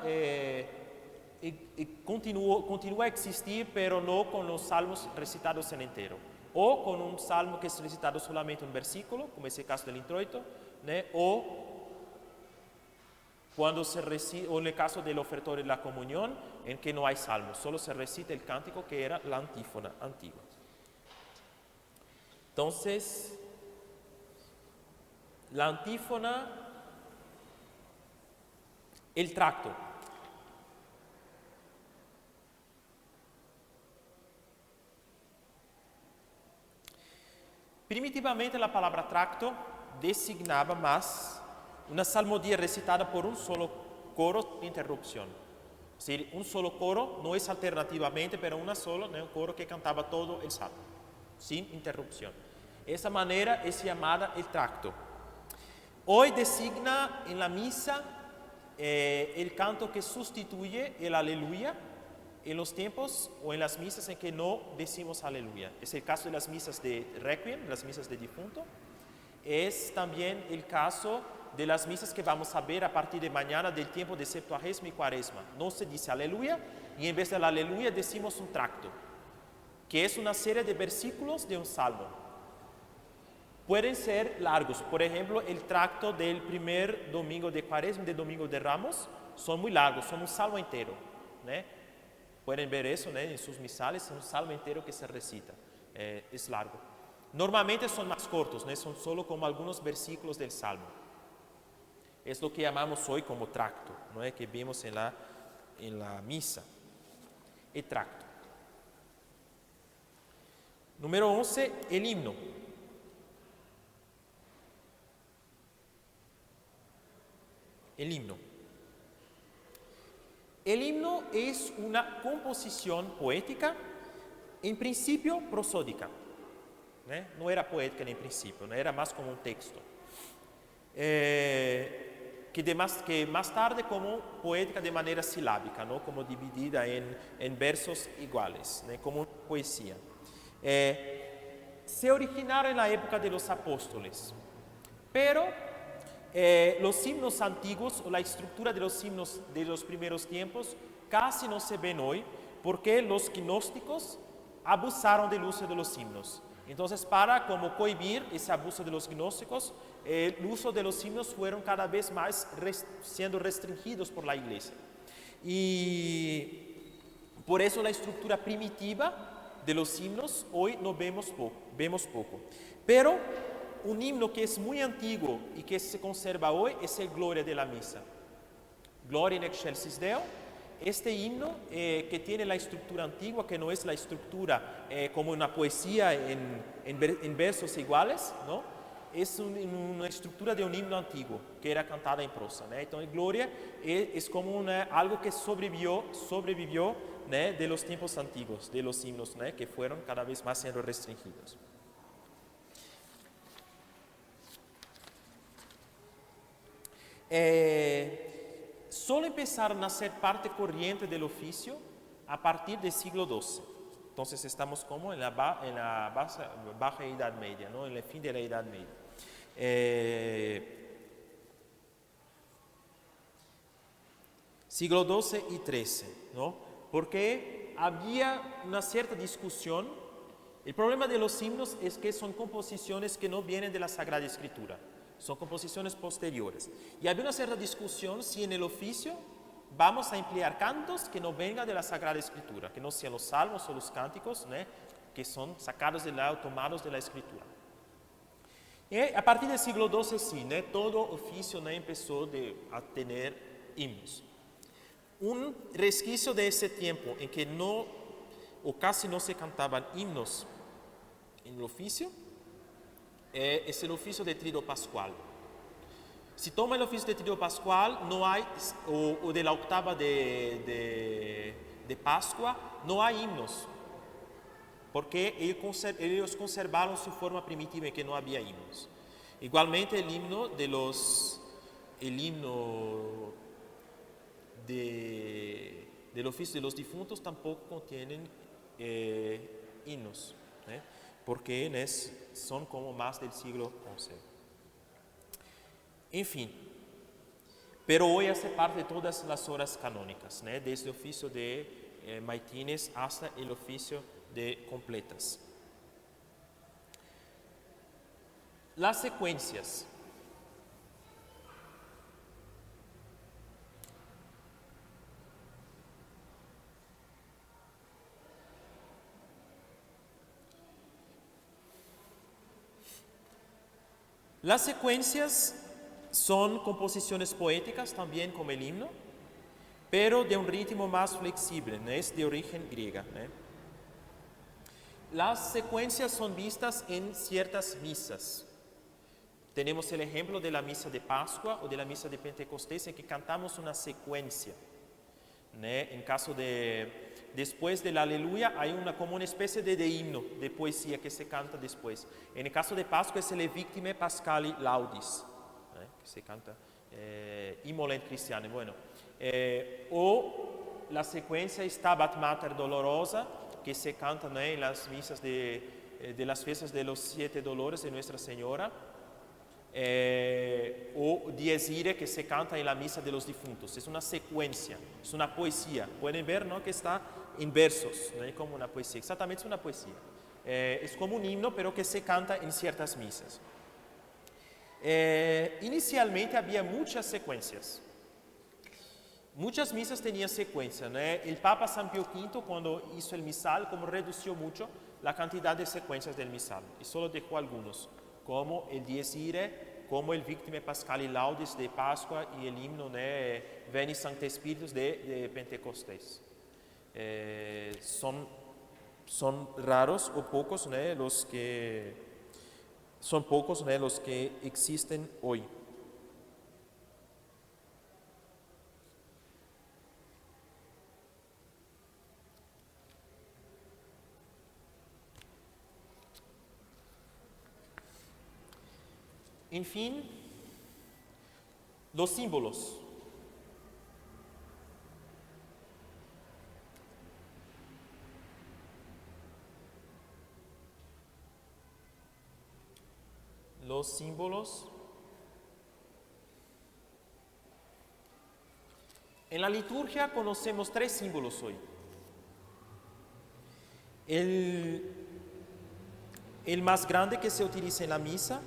continúa a existir, pero no con los salmos recitados en entero. O con un salmo que es recitado solamente un versículo, como es el caso del introito, o en el caso del ofertorio de la comunión, en que no hay salmos, solo se recita el cántico que era la antífona antigua. Entonces, la antífona, el tracto. Primitivamente la palabra tracto designaba más una salmodia recitada por un solo coro sin interrupción. Es decir, un solo coro no es alternativamente, pero una sola, un coro que cantaba todo el salmo, sin interrupción. Esa manera es llamada el tracto. Hoy designa en la misa el canto que sustituye el aleluya en los tiempos o en las misas en que no decimos aleluya. Es el caso de las misas de requiem, las misas de difunto. Es también el caso de las misas que vamos a ver a partir de mañana del tiempo de Septuagesima y Cuaresma. No se dice aleluya y en vez del aleluya decimos un tracto, que es una serie de versículos de un salmo. Pueden ser largos. Por ejemplo, el tracto del primer domingo de Cuaresma y del domingo de Ramos son muy largos, son un salmo entero. Pueden ver eso en sus misales, es un salmo entero que se recita, es largo. Normalmente son más cortos, son solo como algunos versículos del salmo. Es lo que llamamos hoy como tracto, que vimos en la misa, el tracto. Número 11, el himno. El himno. El himno es una composición poética, en principio prosódica. No era poética en principio, era más como un texto. Que más tarde como poética de manera silábica, como dividida en versos iguales, como poesía. Se originaron en la época de los apóstoles, pero los himnos antiguos o la estructura de los himnos de los primeros tiempos casi no se ven hoy porque los gnósticos abusaron del uso de los himnos. Entonces, para como cohibir ese abuso de los gnósticos, el uso de los himnos fueron cada vez más siendo restringidos por la Iglesia. Y por eso la estructura primitiva de los himnos hoy no vemos poco. Pero un himno que es muy antiguo y que se conserva hoy es el Gloria de la Misa. Gloria in excelsis Deo. Este himno que tiene la estructura antigua, que no es la estructura como una poesía en versos iguales, es una estructura de un himno antiguo que era cantada en prosa. Entonces, Gloria es como algo que sobrevivió de los tiempos antiguos, de los himnos que fueron cada vez más siendo restringidos. Solo empezaron a ser parte corriente del oficio a partir del siglo XII. Entonces estamos como en la baja Edad Media, en el fin de la Edad Media. Siglo XII y XIII, porque había una cierta discusión. El problema de los himnos es que son composiciones que no vienen de la Sagrada Escritura, son composiciones posteriores. Y había una cierta discusión si en el oficio vamos a emplear cantos que no vengan de la Sagrada Escritura, que no sean los salmos o los cánticos, ¿no?, que son sacados de la, tomados de la Escritura. Y a partir del siglo XII, sí, ¿no?, todo oficio, ¿no?, empezó a tener himnos. Un resquicio de ese tiempo en que no o casi no se cantaban himnos en el oficio es el oficio de Trido Pascual. Si toma el oficio de Trido Pascual, no hay, o de la octava de Pascua, no hay himnos, porque ellos conservaron su forma primitiva en que no había himnos. Igualmente el himno del oficio de los difuntos tampoco contienen himnos, porque son como más del siglo XI. En fin, pero hoy hace parte de todas las horas canónicas, desde el oficio de maitines hasta el oficio de completas. Las secuencias. Las secuencias son composiciones poéticas también como el himno, pero de un ritmo más flexible, es de origen griega. Las secuencias son vistas en ciertas misas. Tenemos el ejemplo de la misa de Pascua o de la misa de Pentecostés en que cantamos una secuencia. En caso de, después del Aleluya hay como una especie de himno, de poesía que se canta después. En el caso de Pascua es el Victime Pascali Laudis, que se canta Imolent Christiane. Bueno, o la secuencia Stabat Mater Dolorosa, que se canta en las misas de las fiestas de los 7 dolores de Nuestra Señora. O Dies Irae, que se canta en la misa de los difuntos. Es una secuencia, es una poesía. Pueden ver, ¿no?, que está en versos, ¿no?, como una poesía. Exactamente, es una poesía. Es como un himno, pero que se canta en ciertas misas. Inicialmente había muchas secuencias. Muchas misas tenían secuencia, ¿no? El Papa San Pío V, cuando hizo el misal, como redució mucho la cantidad de secuencias del misal y solo dejó algunos, como el Dies Irae, como el Victime Pascali Laudis de Pascua y el himno Veni Sancte Spiritus de Pentecostés. Son raros o pocos, los que existen hoy. En fin, los símbolos. Los símbolos. En la liturgia conocemos 3 símbolos hoy. El más grande que se utiliza en la misa,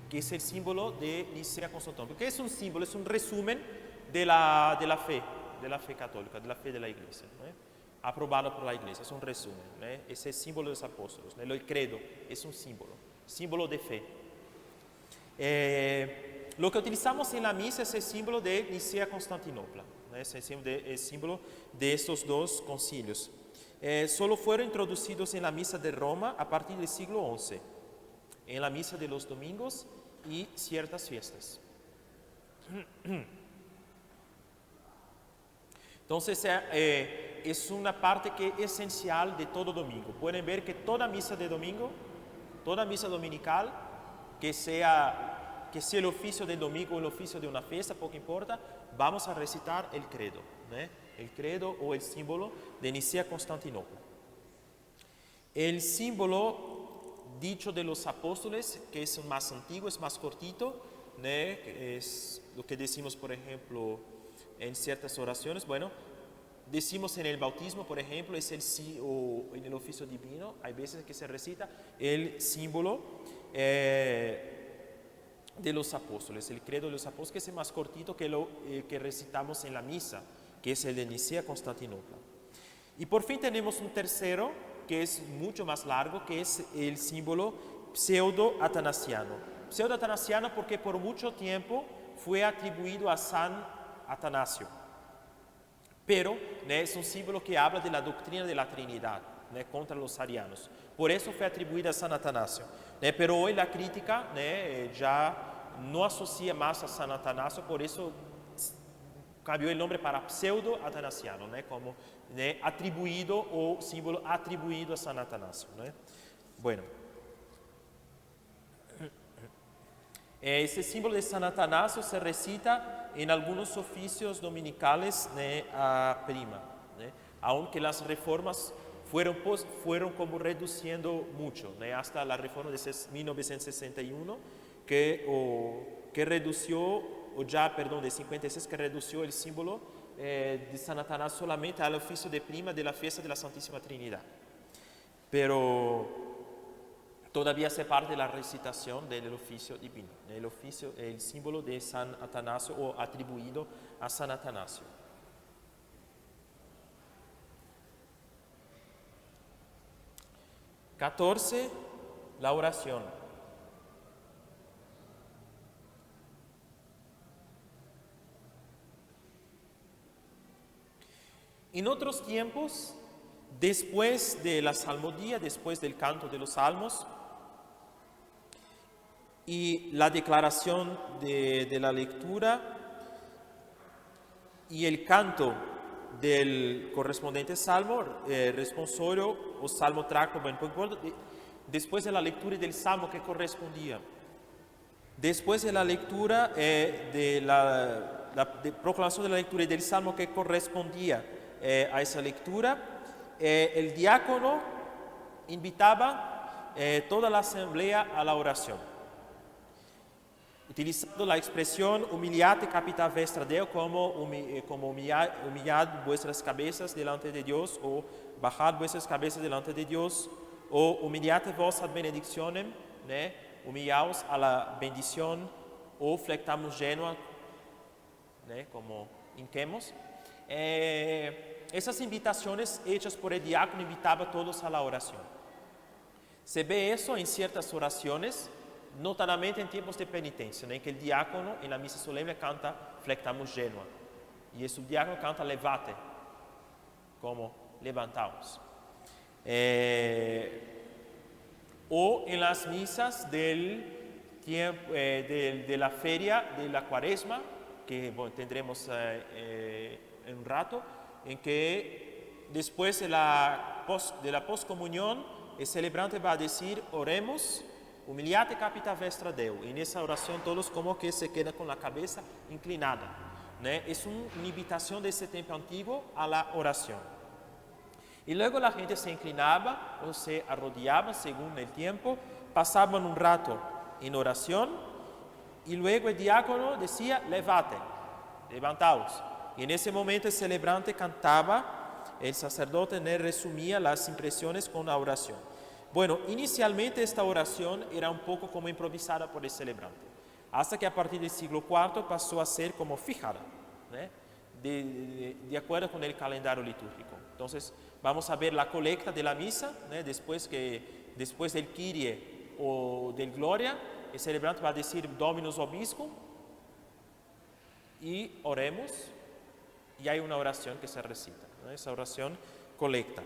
que es el símbolo de Nicea Constantinopla. ¿Qué es un símbolo? Es un resumen de la fe católica, de la fe de la Iglesia, aprobado por la Iglesia, es un resumen. Es el símbolo de los apóstoles, el credo es un símbolo de fe. Lo que utilizamos en la misa es el símbolo de Nicea Constantinopla, es el símbolo de estos 2 concilios. Solo fueron introducidos en la misa de Roma a partir del siglo XI, en la misa de los domingos y ciertas fiestas. Entonces es una parte que es esencial de todo domingo. Pueden ver que toda misa de domingo, toda misa dominical, que sea el oficio del domingo o el oficio de una fiesta, poco importa, vamos a recitar el credo, el credo o el símbolo de Nicea Constantinopla. El símbolo dicho de los apóstoles, que es más antiguo, es más cortito, es lo que decimos, por ejemplo, en ciertas oraciones. Bueno, decimos en el bautismo, por ejemplo, o en el oficio divino, hay veces que se recita el símbolo de los apóstoles, el credo de los apóstoles, que es el más cortito que lo que recitamos en la misa, que es el de Nicea, Constantinopla. Y por fin tenemos un tercero, que es mucho más largo, que es el símbolo pseudo-atanasiano. Pseudo-atanasiano porque por mucho tiempo fue atribuido a San Atanasio. Pero es un símbolo que habla de la doctrina de la Trinidad, contra los arianos. Por eso fue atribuida a San Atanasio. Pero hoy la crítica ya no asocia más a San Atanasio, por eso cambió el nombre para pseudo-atanasiano, como atribuido o símbolo atribuido a San Atanasio. Bueno, ese símbolo de San Atanasio se recita en algunos oficios dominicales a prima, aunque las reformas fueron como reduciendo mucho, hasta la reforma de 1961 que redució, de 56, que redució el símbolo de San Atanasio solamente al oficio de prima de la fiesta de la Santísima Trinidad. Pero todavía hace parte de la recitación del oficio divino, el símbolo de San Atanasio o atribuido a San Atanasio. XIV, la oración. En otros tiempos, después de la salmodia, después del canto de los salmos y la declaración de la lectura y el canto del correspondiente salmo, responsorio o salmo tracto, después de la lectura del salmo que correspondía, después de la lectura de proclamación de la lectura y del salmo que correspondía a esa lectura, el diácono invitaba toda la asamblea a la oración, utilizando la expresión humiliate capita vestra Deo, como humillad vuestras cabezas delante de Dios, o bajad vuestras cabezas delante de Dios, o humiliate vos ad benedictionem, humillaos a la bendición, o flectamus genua, como hinquemos. Esas invitaciones hechas por el diácono invitaba a todos a la oración. Se ve eso en ciertas oraciones, notadamente en tiempos de penitencia, en que el diácono en la misa solemne canta flectamus genua y el subdiácono canta levate, como levantaos. O en las misas del tiempo, de la feria de la Cuaresma, que tendremos en un rato, en que después de la postcomunión el celebrante va a decir: oremos, humiliate capita vestra Deo. En esa oración todos como que se quedan con la cabeza inclinada. Es una invitación de ese tiempo antiguo a la oración. Y luego la gente se inclinaba o se arrodillaba según el tiempo, pasaban un rato en oración y luego el diácono decía: levate, levantaos. Y en ese momento el celebrante cantaba, el sacerdote resumía las impresiones con la oración. Bueno, inicialmente esta oración era un poco como improvisada por el celebrante, hasta que a partir del siglo IV pasó a ser como fijada, de acuerdo con el calendario litúrgico. Entonces vamos a ver la colecta de la misa, después del Kyrie o del Gloria, el celebrante va a decir Dominus Vobiscum y oremos, y hay una oración que se recita, esa oración colecta.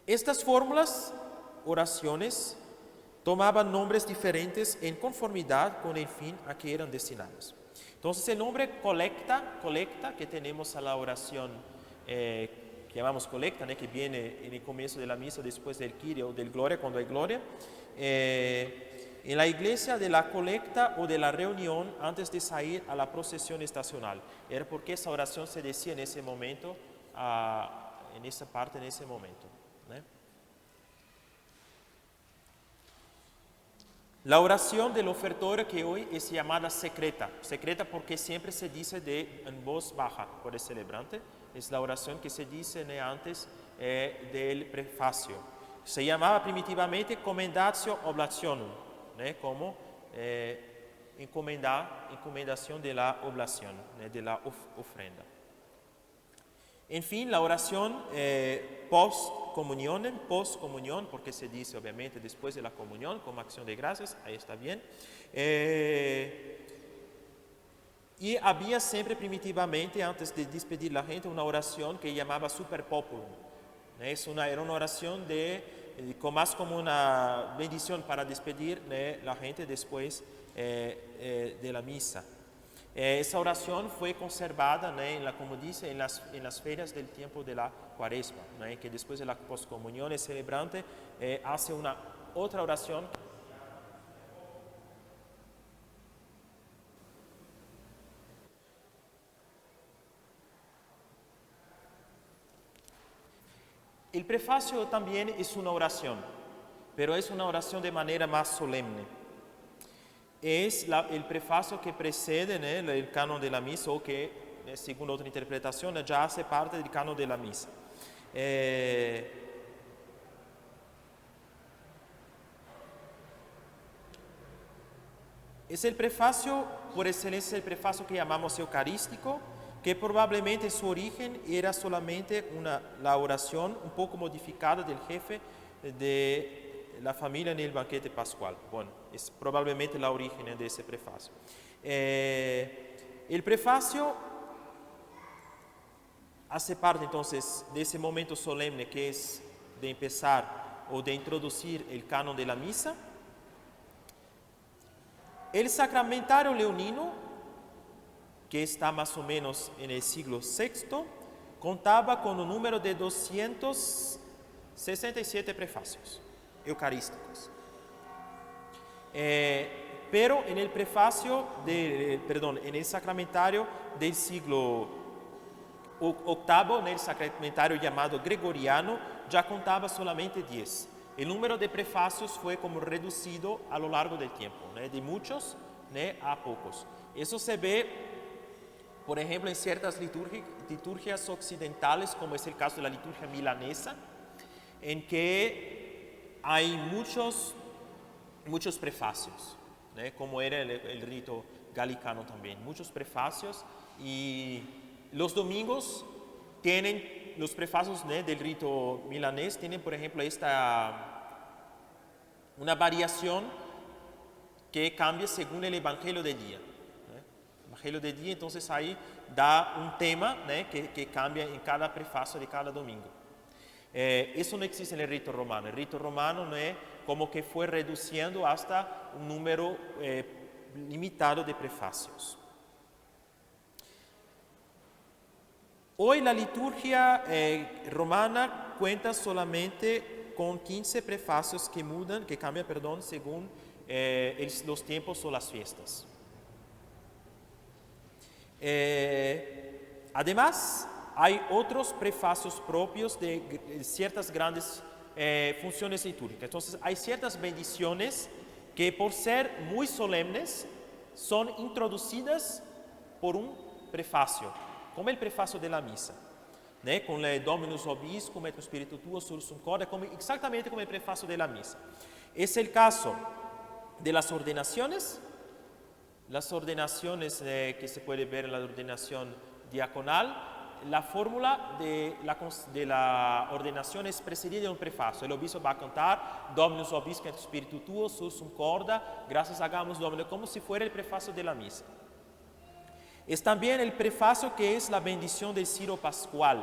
Estas fórmulas, oraciones, tomaban nombres diferentes en conformidad con el fin a que eran destinadas. Entonces el nombre colecta que tenemos a la oración, que llamamos colecta, que viene en el comienzo de la misa después del Kyrie o del Gloria, cuando hay Gloria, en la iglesia de la colecta o de la reunión antes de salir a la procesión estacional. Era porque esa oración se decía en ese momento, en esa parte, en ese momento. La oración del ofertorio que hoy es llamada secreta. Secreta porque siempre se dice en voz baja por el celebrante. Es la oración que se dice antes del prefacio. Se llamaba primitivamente commendatio oblationum, como encomendación de la oblación, de la ofrenda. En fin, la oración post-comunión, porque se dice obviamente después de la comunión, como acción de gracias, ahí está bien. Y había siempre primitivamente, antes de despedir la gente, una oración que llamaba super populum. Era una oración más como una bendición para despedir la gente después de la misa. Esa oración fue conservada, como dice, en las ferias del tiempo de la Cuaresma, que después de la poscomunión el celebrante hace otra oración. El prefacio también es una oración, pero es una oración de manera más solemne. Es el prefacio que precede el canon de la misa o que, según otra interpretación, ya hace parte del canon de la misa. Es el prefacio, por excelencia, el prefacio que llamamos eucarístico, que probablemente su origen era solamente la oración un poco modificada del jefe de la familia en el banquete pascual. Bueno, es probablemente la origen de ese prefacio. El prefacio hace parte entonces de ese momento solemne que es de empezar o de introducir el canon de la misa. El sacramentario leonino, que está más o menos en el siglo VI, contaba con un número de 267 prefacios eucarísticos. Pero en el prefacio, en el sacramentario del siglo VIII, en el sacramentario llamado gregoriano, ya contaba solamente 10. El número de prefacios fue como reducido a lo largo del tiempo, de muchos a pocos. Eso se ve, por ejemplo, en ciertas liturgias occidentales, como es el caso de la liturgia milanesa, en que hay muchos prefacios, como era el rito galicano también, muchos prefacios, y los domingos tienen los prefacios del rito milanés, tienen por ejemplo una variación que cambia según el evangelio del día. El evangelio del día entonces ahí da un tema que cambia en cada prefacio de cada domingo. Eso no existe en el rito romano. El rito romano como que fue reduciendo hasta un número limitado de prefacios. Hoy la liturgia romana cuenta solamente con 15 prefacios que cambian, según los tiempos o las fiestas. Además, hay otros prefacios propios de ciertas grandes funciones litúrgicas. Entonces, hay ciertas bendiciones que por ser muy solemnes son introducidas por un prefacio, como el prefacio de la misa, con el Dominus Vobiscum et Spiritu Tuo Sursum Corda, exactamente como el prefacio de la misa. Es el caso de las ordenaciones que se puede ver en la ordenación diaconal. La fórmula de la ordenación es precedida de un prefacio. El obispo va a cantar Dominus Vobiscum et Spiritu Tuo Sursum Corda, gracias hagamos Domine, como si fuera el prefacio de la misa. Es también el prefacio que es la bendición del Ciro Pascual,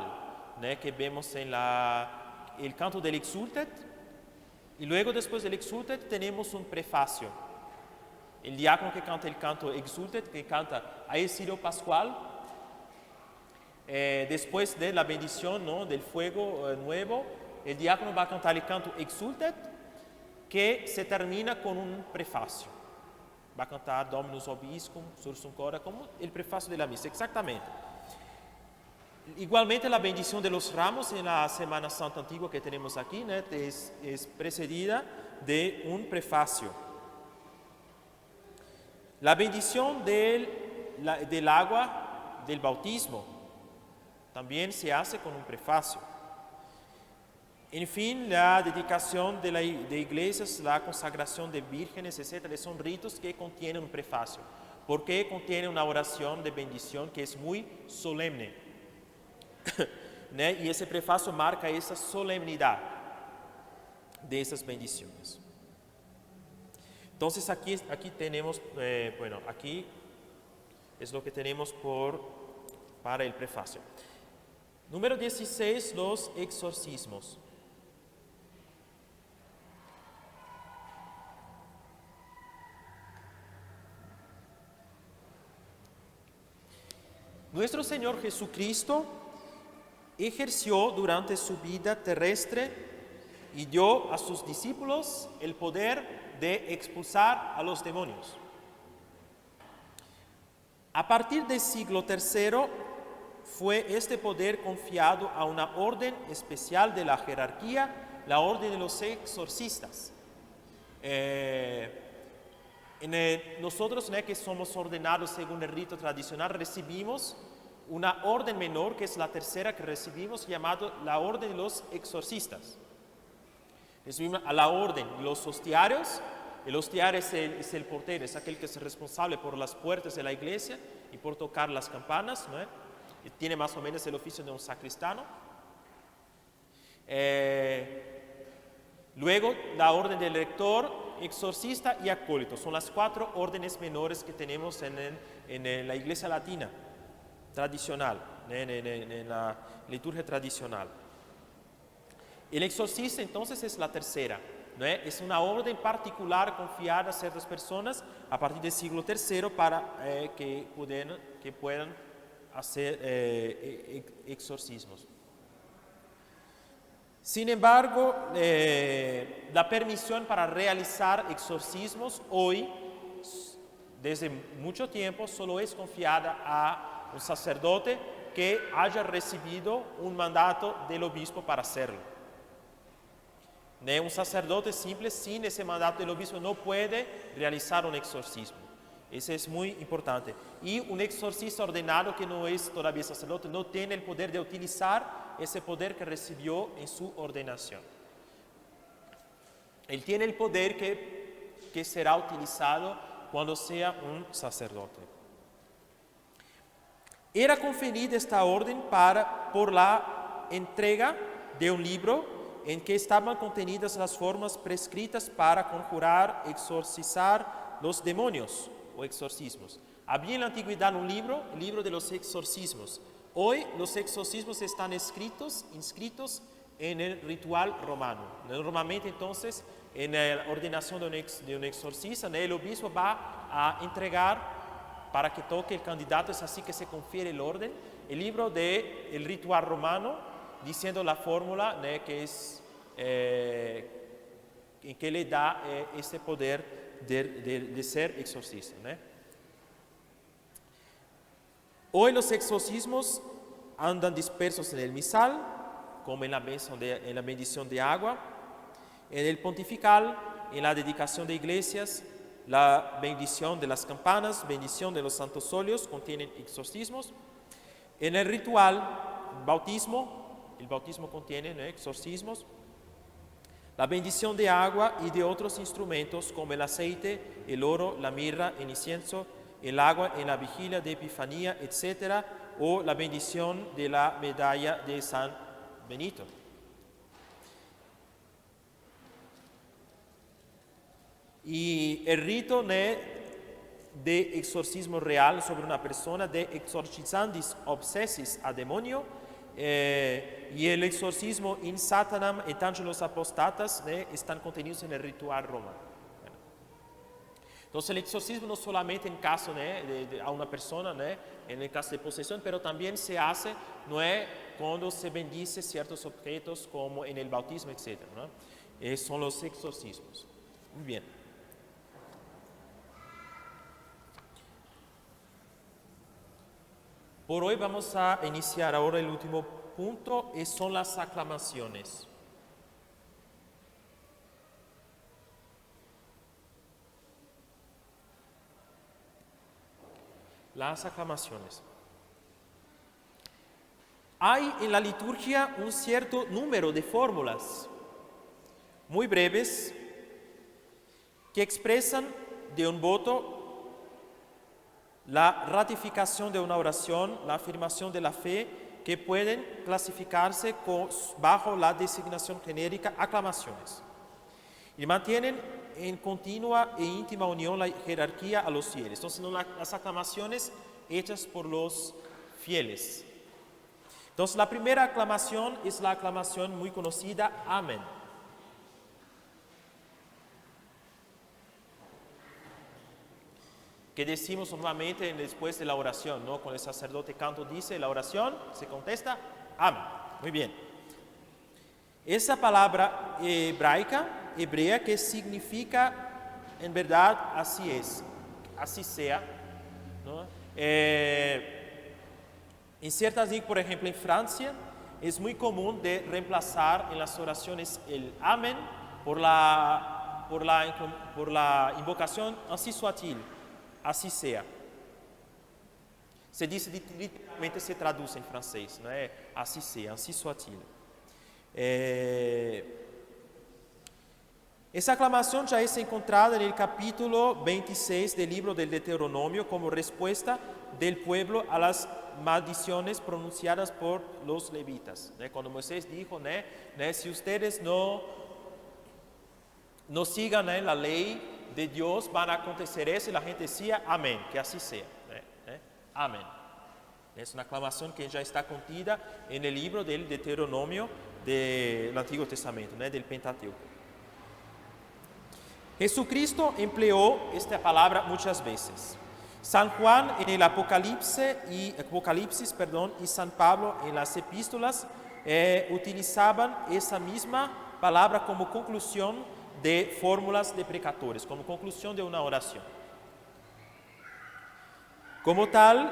que vemos en el canto del Exultet, y luego después del Exultet tenemos un prefacio. El diácono que canta el canto Exultet, que canta a el Ciro Pascual, después de la bendición del fuego nuevo, el diácono va a cantar el canto Exultet, que se termina con un prefacio. Va a cantar Dominus Vobiscum, Sursum Corda, como el prefacio de la misa, exactamente. Igualmente la bendición de los ramos en la Semana Santa antigua que tenemos aquí, es precedida de un prefacio. La bendición del agua del bautismo también se hace con un prefacio. En fin, la dedicación de iglesias, la consagración de vírgenes, etc., son ritos que contienen un prefacio, porque contiene una oración de bendición que es muy solemne. Y ese prefacio marca esa solemnidad de esas bendiciones. Entonces aquí tenemos, aquí es lo que tenemos para el prefacio. Número 16, los exorcismos. Nuestro Señor Jesucristo ejerció durante su vida terrestre y dio a sus discípulos el poder de expulsar a los demonios. A partir del siglo III fue este poder confiado a una orden especial de la jerarquía, la orden de los exorcistas. Nosotros, que somos ordenados según el rito tradicional, recibimos una orden menor, que es la tercera que recibimos, llamada la orden de los exorcistas. Recibimos a la orden de los hostiarios. El hostiario es el portero, es aquel que es responsable por las puertas de la iglesia y por tocar las campanas, ¿no? Y tiene más o menos el oficio de un sacristano. Luego, la orden del lector, exorcista y acólito. Son las 4 órdenes menores que tenemos en la iglesia latina tradicional, en la liturgia tradicional. El exorcista entonces es la tercera, ¿no? Es una orden particular confiada a ciertas personas a partir del siglo III para que puedan hacer exorcismos. Sin embargo, la permisión para realizar exorcismos hoy, desde mucho tiempo, solo es confiada a un sacerdote que haya recibido un mandato del obispo para hacerlo. Un sacerdote simple sin ese mandato del obispo no puede realizar un exorcismo. Eso es muy importante. Y un exorcista ordenado que no es todavía sacerdote no tiene el poder de utilizar ese poder que recibió en su ordenación. Él tiene el poder que será utilizado cuando sea un sacerdote. Era conferida esta orden por la entrega de un libro en que estaban contenidas las formas prescritas para conjurar, exorcizar los demonios o exorcismos. Había en la antigüedad un libro, el libro de los exorcismos. Hoy los exorcismos están inscritos en el ritual romano. Normalmente entonces en la ordenación de un exorcista, el obispo va a entregar para que toque el candidato, es así que se confiere el orden, el libro del ritual romano, diciendo la fórmula que le da ese poder de ser exorcista. Hoy los exorcismos andan dispersos en el misal, como en la bendición de agua, en el pontifical, en la dedicación de iglesias, la bendición de las campanas, bendición de los santos óleos, contienen exorcismos. En el ritual, el bautismo contiene exorcismos. La bendición de agua y de otros instrumentos como el aceite, el oro, la mirra, el incienso, el agua en la vigilia de Epifanía, etc. O la bendición de la medalla de San Benito. Y el rito de exorcismo real sobre una persona, de exorcizandis obsessis a demonio, y el exorcismo in satanam et angelos apostatas están contenidos en el ritual romano. Entonces el exorcismo no solamente en caso a una persona, en el caso de posesión, pero también se hace cuando se bendice ciertos objetos como en el bautismo, etc. Son los exorcismos. Muy bien. Por hoy vamos a iniciar ahora el último punto, y son las aclamaciones. las aclamaciones. Hay en la liturgia un cierto número de fórmulas muy breves que expresan de un voto la ratificación de una oración, la afirmación de la fe, que pueden clasificarse bajo la designación genérica aclamaciones. Y mantienen en continua e íntima unión la jerarquía a los fieles. Entonces, las aclamaciones hechas por los fieles. Entonces, la primera aclamación es la aclamación muy conocida, amén. Que decimos normalmente después de la oración, ¿no? Cuando el sacerdote canto dice la oración, se contesta, amén. Muy bien. Esa palabra hebrea, que significa, en verdad, así es, así sea, ¿no? En ciertas líneas, por ejemplo, en Francia, es muy común de reemplazar en las oraciones el amén por la invocación ainsi soit-il, así sea. Se dice literalmente, se traduce en francés, ¿no? Así sea, ainsi soit-il. Esa aclamación ya es encontrada en el capítulo 26 del libro del Deuteronomio como respuesta del pueblo a las maldiciones pronunciadas por los levitas. Cuando Moisés dijo, si ustedes no sigan la ley de Dios, van a acontecer eso, y la gente decía, amén, que así sea. Amén. Es una aclamación que ya está contida en el libro del Deuteronomio del Antiguo Testamento, del Pentateuco. Jesucristo empleó esta palabra muchas veces. San Juan en el Apocalipsis y San Pablo en las epístolas utilizaban esa misma palabra como conclusión de fórmulas de precatores, como conclusión de una oración. Como tal,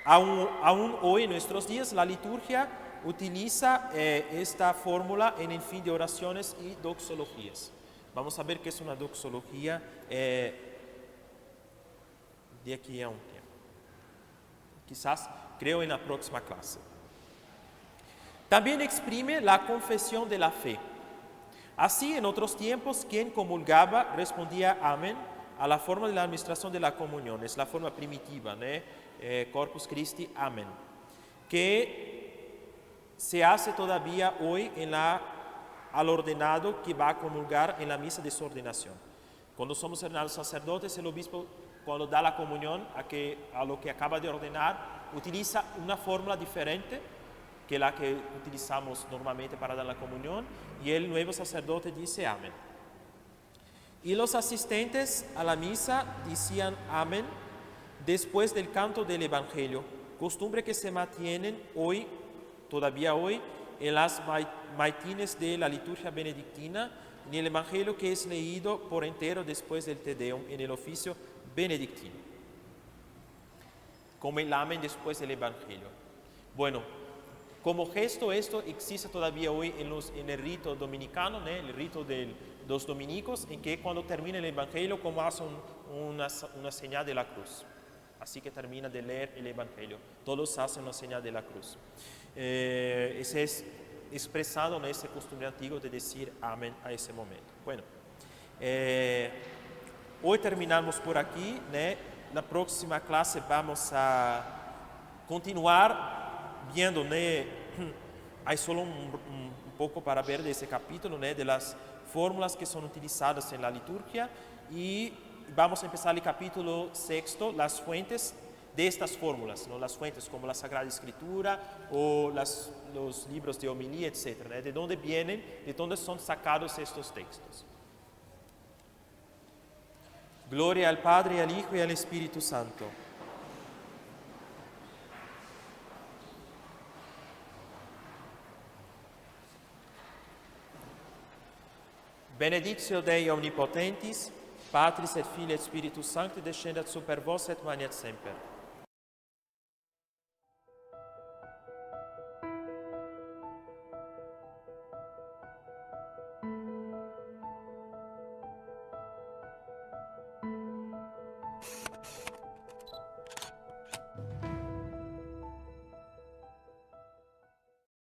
aún hoy en nuestros días, la liturgia utiliza esta fórmula en el fin de oraciones y doxologías. Vamos a ver qué es una doxología de aquí a un tiempo. Quizás, creo, en la próxima clase. También exprime la confesión de la fe. Así, en otros tiempos, quien comulgaba respondía amén a la forma de la administración de la comunión. Es la forma primitiva, Corpus Christi, amén. Que se hace todavía hoy al ordenado que va a comulgar en la misa de su ordenación. Cuando somos ordenados sacerdotes, el obispo, cuando da la comunión a lo que acaba de ordenar, utiliza una fórmula diferente que la que utilizamos normalmente para dar la comunión, y el nuevo sacerdote dice amén. Y los asistentes a la misa decían amén después del canto del Evangelio, costumbre que se mantienen todavía hoy, en las maitines de la liturgia benedictina, en el Evangelio que es leído por entero después del Te Deum en el oficio benedictino, como el amén después del Evangelio. Bueno, como gesto esto existe todavía hoy en el rito dominicano, el rito de los dominicos, en que cuando termina el Evangelio, como hace una señal de la cruz. Así que termina de leer el Evangelio. Todos hacen una señal de la cruz. Ese es expresado en ese costumbre antiguo de decir amén a ese momento. Bueno, hoy terminamos por aquí. La próxima clase vamos a continuar viendo, hay solo un poco para ver de ese capítulo, de las fórmulas que son utilizadas en la liturgia, y vamos a empezar el capítulo 6, las fuentes de estas fórmulas, las fuentes como la Sagrada Escritura o los libros de homilía, etc. De dónde vienen, de dónde son sacados estos textos. Gloria al Padre, al Hijo y al Espíritu Santo. Benedictio Dei omnipotentis, Patris et Filii et Spiritus Sancti, descendat super vos et manet semper.